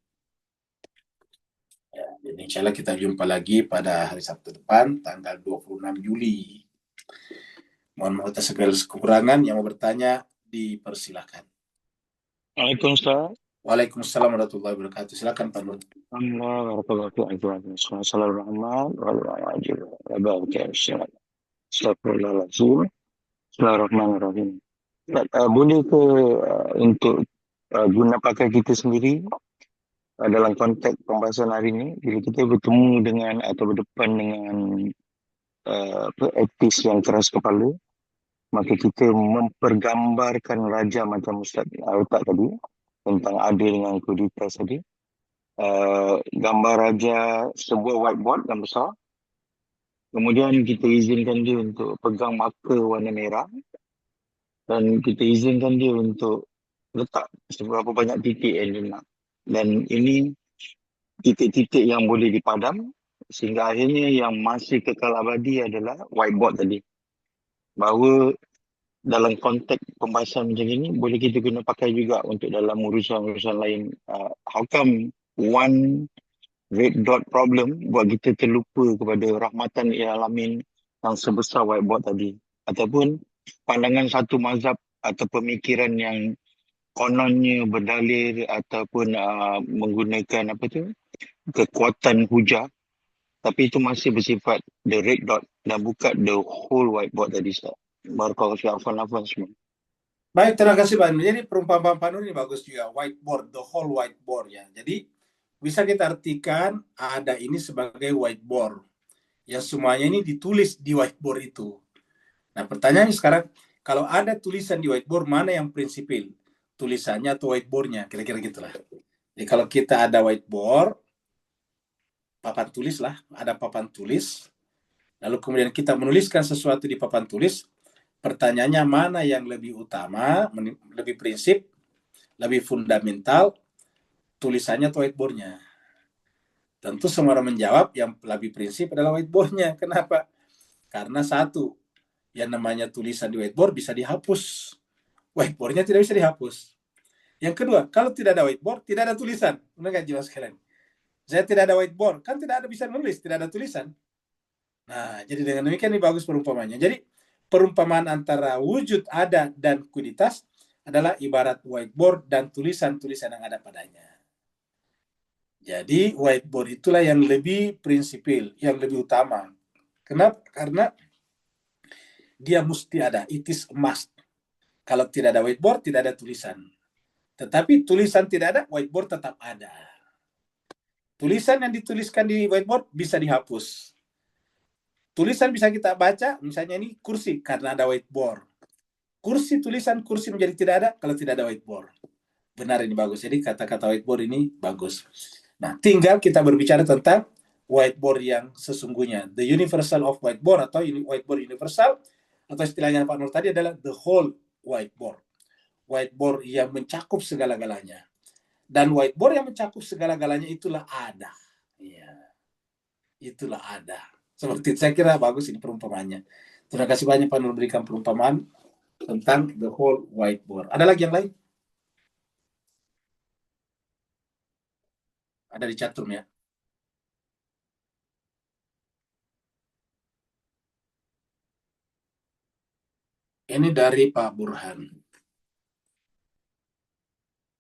Ya, jadi insya Allah kita jumpa lagi pada hari Sabtu depan, tanggal 26 Juli. Mohon maaf atas segala kekurangan. Yang mau bertanya, dipersilakan. Waalaikumsalam. Waalaikumsalam warahmatullahi wabarakatuh. Silakan Pak Nur. Bismillahirrahmanirrahim. Boleh ke untuk guna pakai kita sendiri dalam konteks pembahasan hari ini, bila kita bertemu dengan atau berdepan dengan etis yang keras kepala, maka kita mempergambarkan raja macam Ustaz letak tadi tentang adil dengan kuditas tadi. Gambar raja sebuah whiteboard yang besar. Kemudian kita izinkan dia untuk pegang marker warna merah dan kita izinkan dia untuk letak seberapa banyak titik yang dia nak. Dan ini titik-titik yang boleh dipadam sehingga akhirnya yang masih kekal abadi adalah whiteboard tadi. Bahawa dalam konteks pembahasan macam ini boleh kita guna pakai juga untuk dalam urusan-urusan lain. How come one red dot problem buat kita terlupa kepada rahmatan alamin yang sebesar whiteboard tadi, ataupun pandangan satu mazhab atau pemikiran yang kononnya berdalil ataupun menggunakan apa tu kekuatan hujah, tapi itu masih bersifat the red dot dan bukan the whole whiteboard tadi. Barakallahu fi afwan semua. Baik, terima kasih Pak Nur. Jadi perumpamaan Pak Nur ini bagus juga. Whiteboard, the whole whiteboard ya. Jadi bisa kita artikan ada ini sebagai whiteboard. Yang semuanya ini ditulis di whiteboard itu. Nah pertanyaannya sekarang, kalau ada tulisan di whiteboard, mana yang prinsipil? Tulisannya atau whiteboardnya? Kira-kira gitulah. Jadi kalau kita ada whiteboard, papan tulis lah, ada papan tulis, lalu kemudian kita menuliskan sesuatu di papan tulis, pertanyaannya mana yang lebih utama, lebih prinsip, lebih fundamental, tulisannya atau whiteboardnya? Tentu semua orang menjawab yang lebih prinsip adalah whiteboardnya. Kenapa? Karena satu, yang namanya tulisan di whiteboard bisa dihapus. Whiteboardnya tidak bisa dihapus. Yang kedua, kalau tidak ada whiteboard, tidak ada tulisan. Benar nggak jelas sekalian? Saya tidak ada whiteboard, kan tidak ada bisa nulis, tidak ada tulisan. Nah, jadi dengan demikian ini bagus perumpamannya. Jadi perumpamaan antara wujud ada dan kuditas adalah ibarat whiteboard dan tulisan-tulisan yang ada padanya. Jadi whiteboard itulah yang lebih prinsipil, yang lebih utama. Kenapa? Karena dia mesti ada, it is a must. Kalau tidak ada whiteboard, tidak ada tulisan. Tetapi tulisan tidak ada, whiteboard tetap ada. Tulisan yang dituliskan di whiteboard bisa dihapus. Tulisan bisa kita baca, misalnya ini kursi, karena ada whiteboard. Kursi, tulisan kursi menjadi tidak ada kalau tidak ada whiteboard. Benar, ini bagus. Jadi kata-kata whiteboard ini bagus. Nah, tinggal kita berbicara tentang whiteboard yang sesungguhnya. The universal of whiteboard atau whiteboard universal, atau istilahnya Pak Nur tadi adalah the whole whiteboard. Whiteboard yang mencakup segala-galanya. Dan whiteboard yang mencakup segala-galanya itulah ada. Ya, itulah ada. Seperti saya kira bagus ini perumpamannya. Terima kasih banyak Pak Nur berikan perumpamaan tentang the whole whiteboard. Ada lagi yang lain? Ada di chatroom ya. Ini dari Pak Burhan.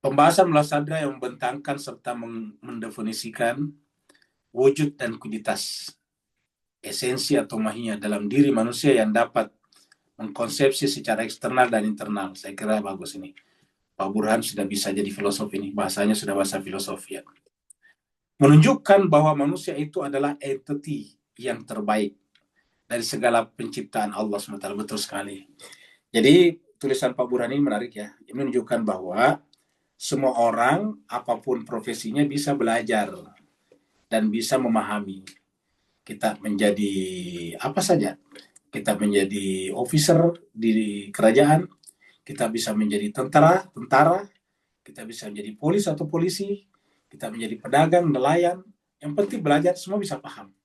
Pembahasan mulasabda yang membentangkan serta mendefinisikan wujud dan kuditas, esensi atau mahiyah dalam diri manusia yang dapat mengkonsepsi secara eksternal dan internal. Saya kira bagus ini. Pak Burhan sudah bisa jadi filosof ini. Bahasanya sudah bahasa filosofi ya. Menunjukkan bahwa manusia itu adalah entity yang terbaik dari segala penciptaan Allah SWT. Betul sekali. Jadi tulisan Pak Burhan ini menarik ya. Ini menunjukkan bahwa semua orang, apapun profesinya, bisa belajar dan bisa memahami. kita menjadi apa saja. Kita menjadi officer di kerajaan, kita bisa menjadi tentara, kita bisa menjadi polis atau polisi, kita menjadi pedagang, nelayan. Yang penting belajar, semua bisa paham.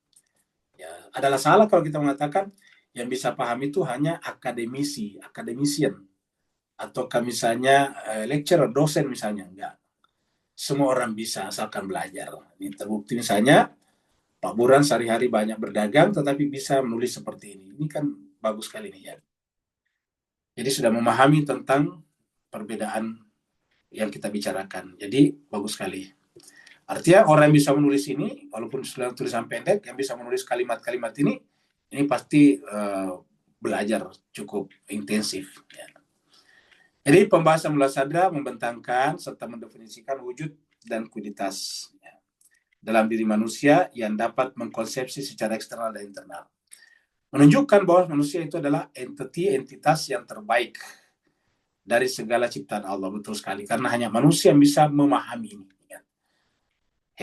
Ya, adalah salah kalau kita mengatakan yang bisa paham itu hanya akademisi, academician, atau misalnya lecturer, dosen misalnya. Enggak. Semua orang bisa asalkan belajar. Ini terbukti misalnya Pak Buran sehari-hari banyak berdagang tetapi bisa menulis seperti ini. Ini kan bagus sekali nih ya. Jadi sudah memahami tentang perbedaan yang kita bicarakan. Jadi bagus sekali. Artinya orang yang bisa menulis ini, walaupun sudah tulisan pendek, yang bisa menulis kalimat-kalimat ini pasti belajar cukup intensif. Ya. Jadi pembahasan mulasada membentangkan serta mendefinisikan wujud dan kualitas ya, dalam diri manusia yang dapat mengkonsepsi secara eksternal dan internal. Menunjukkan bahwa manusia itu adalah entitas yang terbaik dari segala ciptaan Allah. Betul sekali. Karena hanya manusia yang bisa memahami ini. Ya.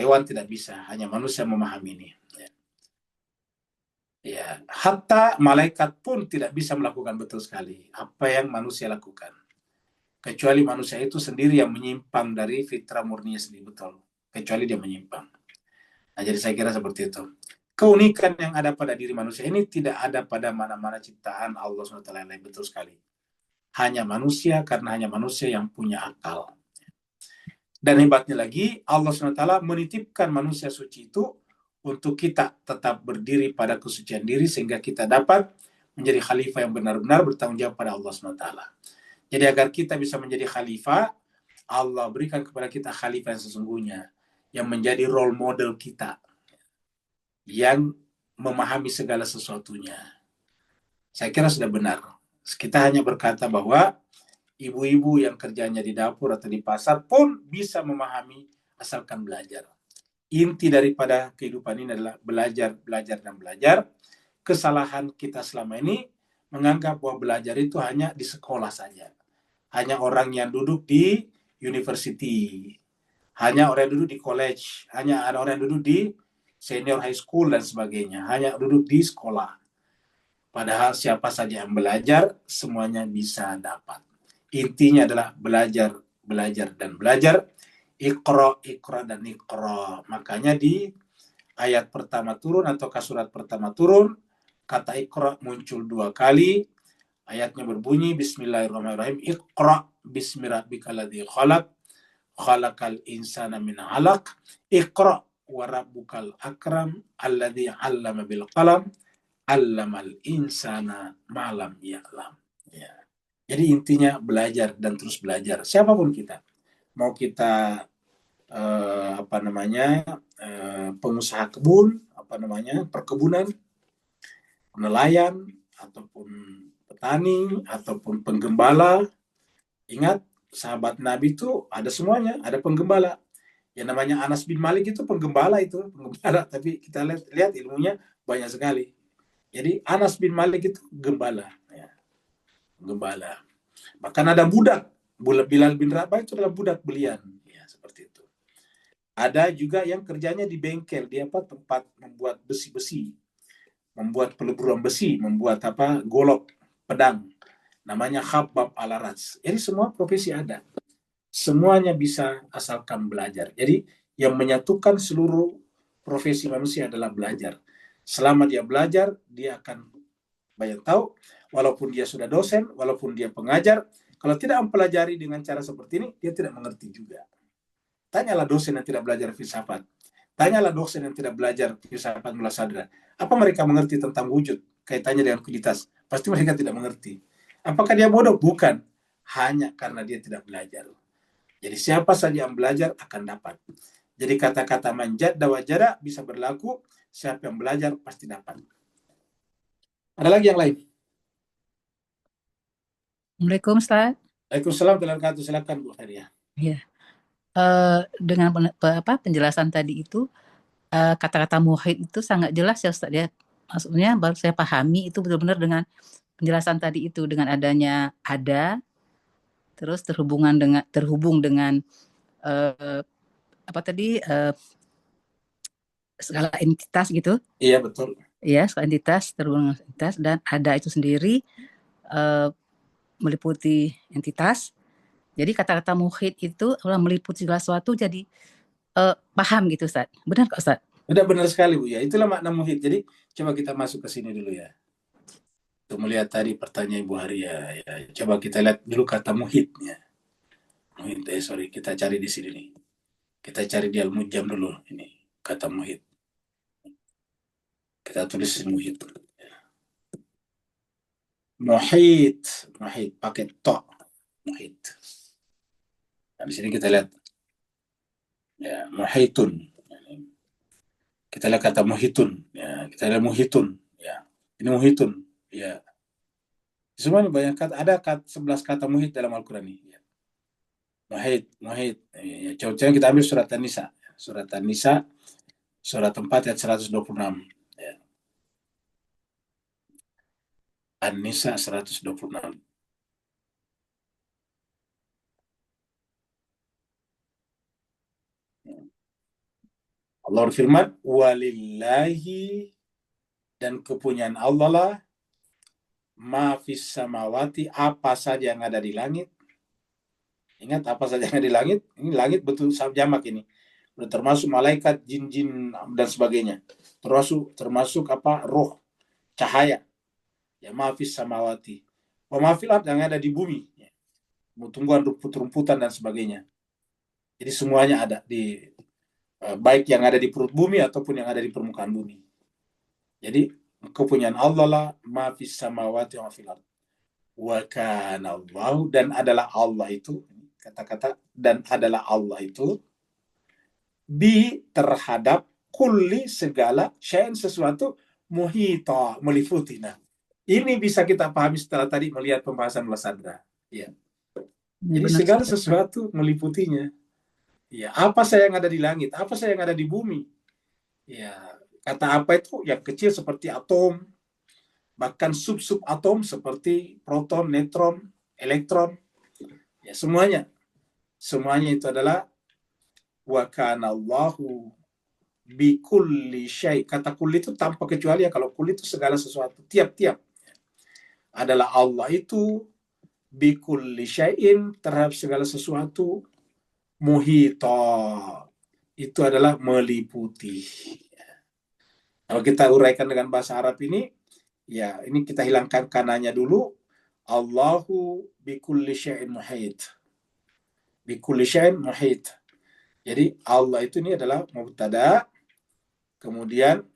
Hewan tidak bisa, hanya manusia memahami ini. Ya. Ya. Hatta malaikat pun tidak bisa melakukan betul sekali apa yang manusia lakukan. Kecuali manusia itu sendiri yang menyimpang dari fitrah murninya sendiri. Betul. Kecuali dia menyimpang. Nah, jadi saya kira seperti itu. Keunikan yang ada pada diri manusia ini tidak ada pada mana-mana ciptaan Allah SWT yang lain. Betul sekali. Hanya manusia, karena hanya manusia yang punya akal. Dan hebatnya lagi, Allah SWT menitipkan manusia suci itu untuk kita tetap berdiri pada kesucian diri sehingga kita dapat menjadi khalifah yang benar-benar bertanggung jawab pada Allah SWT. Jadi agar kita bisa menjadi khalifah, Allah berikan kepada kita khalifah yang sesungguhnya, yang menjadi role model kita, yang memahami segala sesuatunya. Saya kira sudah benar. Kita hanya berkata bahwa ibu-ibu yang kerjanya di dapur atau di pasar pun bisa memahami asalkan belajar. Inti daripada kehidupan ini adalah belajar, belajar, dan belajar. Kesalahan kita selama ini menganggap bahwa belajar itu hanya di sekolah saja. Hanya orang yang duduk di university, hanya orang yang duduk di college, hanya ada orang yang duduk di senior high school dan sebagainya, hanya duduk di sekolah. Padahal siapa saja yang belajar, semuanya bisa dapat. Intinya adalah belajar, belajar, dan belajar. Iqra, iqra, dan iqra. Makanya di ayat pertama turun atau surat pertama turun, kata iqra muncul 2 kali. Ayatnya berbunyi, Bismillahirrahmanirrahim. Iqra bismi rabbikal ladzi khalaq, khalaqal insana min 'alaq. Iqra wa rabbukal akram alladzi 'allama bil qalam, 'allamal insana ma'lam ya'lam. Ya. Jadi intinya belajar dan terus belajar. Siapapun kita, mau kita pengusaha kebun, perkebunan, nelayan, ataupun petani, ataupun penggembala. Ingat, sahabat Nabi itu ada semuanya, ada penggembala. Yang namanya Anas bin Malik itu penggembala, tapi kita lihat ilmunya banyak sekali. Jadi Anas bin Malik itu gembala, ya. Gembala. Bahkan ada budak, Bilal bin Rabah itu adalah budak belian, ya, seperti itu. Ada juga yang kerjanya di bengkel, dia tempat membuat besi-besi, membuat peleburan besi, membuat golok, pedang, namanya Khabbab al-Araz. Jadi semua profesi ada, semuanya bisa asalkan belajar. Jadi yang menyatukan seluruh profesi manusia adalah belajar. Selama dia belajar, dia akan banyak tahu, walaupun dia sudah dosen, walaupun dia pengajar, kalau tidak mempelajari dengan cara seperti ini, dia tidak mengerti juga. Tanyalah dosen yang tidak belajar filsafat. Tanyalah dosen yang tidak belajar filsafat mulasada. Apa mereka mengerti tentang wujud, kaitannya dengan kualitas? Pasti mereka tidak mengerti. Apakah dia bodoh? Bukan. Hanya karena dia tidak belajar. Jadi siapa saja yang belajar akan dapat. Jadi kata-kata manjad dawajara bisa berlaku, siapa yang belajar pasti dapat. Ada lagi yang lain? Assalamualaikum, Ustaz. Waalaikumsalam warahmatullahi wabarakatuh. Silakan Bu Haria. Ya. Dengan penjelasan tadi itu, kata-kata muhid itu sangat jelas ya Ustaz ya. Maksudnya baru saya pahami itu benar-benar dengan penjelasan tadi itu, dengan adanya ada, terus terhubung dengan skala entitas gitu. Iya, betul. Ya, skala entitas, tergolong entitas, dan ada itu sendiri meliputi entitas. Jadi kata-kata muhit itu kalau meliputi segala sesuatu, jadi paham gitu, Ustaz. Benar kok, Ustaz? Udah benar sekali, Bu. Ya, itulah makna muhit. Jadi coba kita masuk ke sini dulu ya. Untuk melihat tadi pertanyaan Ibu Haria. Ya. Coba kita lihat dulu kata muhitnya. Muhit, sorry, kita cari di sini nih. Kita cari di Al-Mujam dulu. Ini kata muhit. Kita tulis muhit. Muhit, muhit pakai to. Muhit. Nah, di sini kita lihat ya, muhitun. Kita lihat kata muhitun. Ya, kita lihat muhitun. Ya, ini muhitun. Ya. Semuanya banyak kata, ada 11 kata muhit dalam Al-Quran ini. Ya. Muhit, muhit. Ya, coba kita ambil surat An-Nisa. Surat An-Nisa, surat 4 ayat 126. Ya. An-Nisa 126. Allah berfirman, walillahi, dan kepunyaan Allah lah, ma fis samawati, apa saja yang ada di langit. Ingat, apa saja yang ada di langit. Ini langit betul jamak ini. Termasuk malaikat, jin-jin dan sebagainya. Termasuk apa? Roh, cahaya. Ya, ma fis samawati. Wa ma fil ardh, yang ada di bumi. Ya. Tumbuhan, rumput-rumputan dan sebagainya. Jadi semuanya ada di baik yang ada di perut bumi ataupun yang ada di permukaan bumi. Jadi kepunyaan Allah lah, ma fis samawati wa fil ardh. Wa kana Allah, dan adalah Allah itu, kata-kata dan adalah Allah itu, terhadap kulli, segala, syai'in, sesuatu, muhita, meliputi. Nah, ini bisa kita pahami setelah tadi melihat pembahasan Mulasabra. Ya. Jadi benar, segala Ustaz. sesuatu meliputinya. Ya, apa saja yang ada di langit, apa saja yang ada di bumi. Ya, kata apa itu yang kecil seperti atom, bahkan sub-sub atom seperti proton, neutron, elektron. Ya, semuanya itu adalah wa kana Allahu bi kulli syai'. Kata kulli itu tanpa kecuali, ya, kalau kulli itu segala sesuatu, tiap-tiap. Adalah Allah itu bi kulli syai'in, terhadap segala sesuatu, muhita, itu adalah meliputi. Kalau kita uraikan dengan bahasa Arab ini, ya, ini kita hilangkan kananya dulu. Allahu bi kulli syai'in muhit. Bi kulli syai'in muhit. Jadi Allah itu ini adalah mubtada, kemudian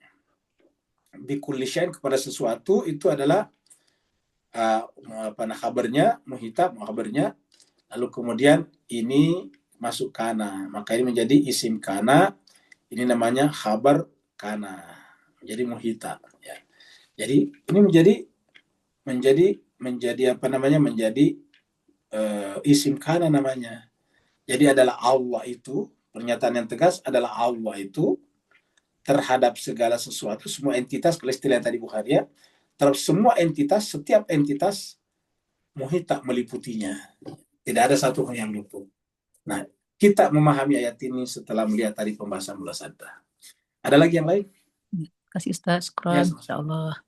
bi kulli syai'in, kepada sesuatu, itu adalah khabarnya, muhita khabarnya, lalu kemudian ini masuk kana, maka ini menjadi isim kana, ini namanya khabar kana, jadi muhita. Ya. Jadi ini menjadi apa namanya, menjadi isim kana namanya. Jadi adalah Allah itu, pernyataan yang tegas adalah Allah itu terhadap segala sesuatu, semua entitas, kalau istilah tadi Bukhari, ya, terhadap semua entitas, setiap entitas, muhita, meliputinya. Tidak ada satu pun yang luput. Nah, kita memahami ayat ini setelah melihat tadi pembahasan Mulasabra. Ada lagi yang lain? Kasih Ustaz, Ya, insyaallah.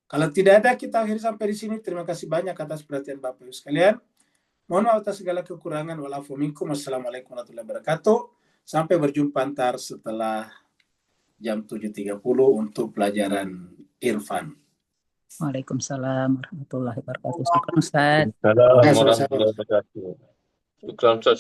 Kalau tidak ada, kita akhiri sampai di sini. Terima kasih banyak atas perhatian Bapak Ibu sekalian. Mohon maaf atas segala kekurangan. Walafu minkum. Wassalamualaikum warahmatullahi wabarakatuh. Sampai berjumpa ntar setelah jam 7.30 untuk pelajaran Irfan. Waalaikumsalam warahmatullahi wabarakatuh. Syukran, Ustaz. Assalamualaikum warahmatullahi wabarakatuh. Syukran, Ustaz.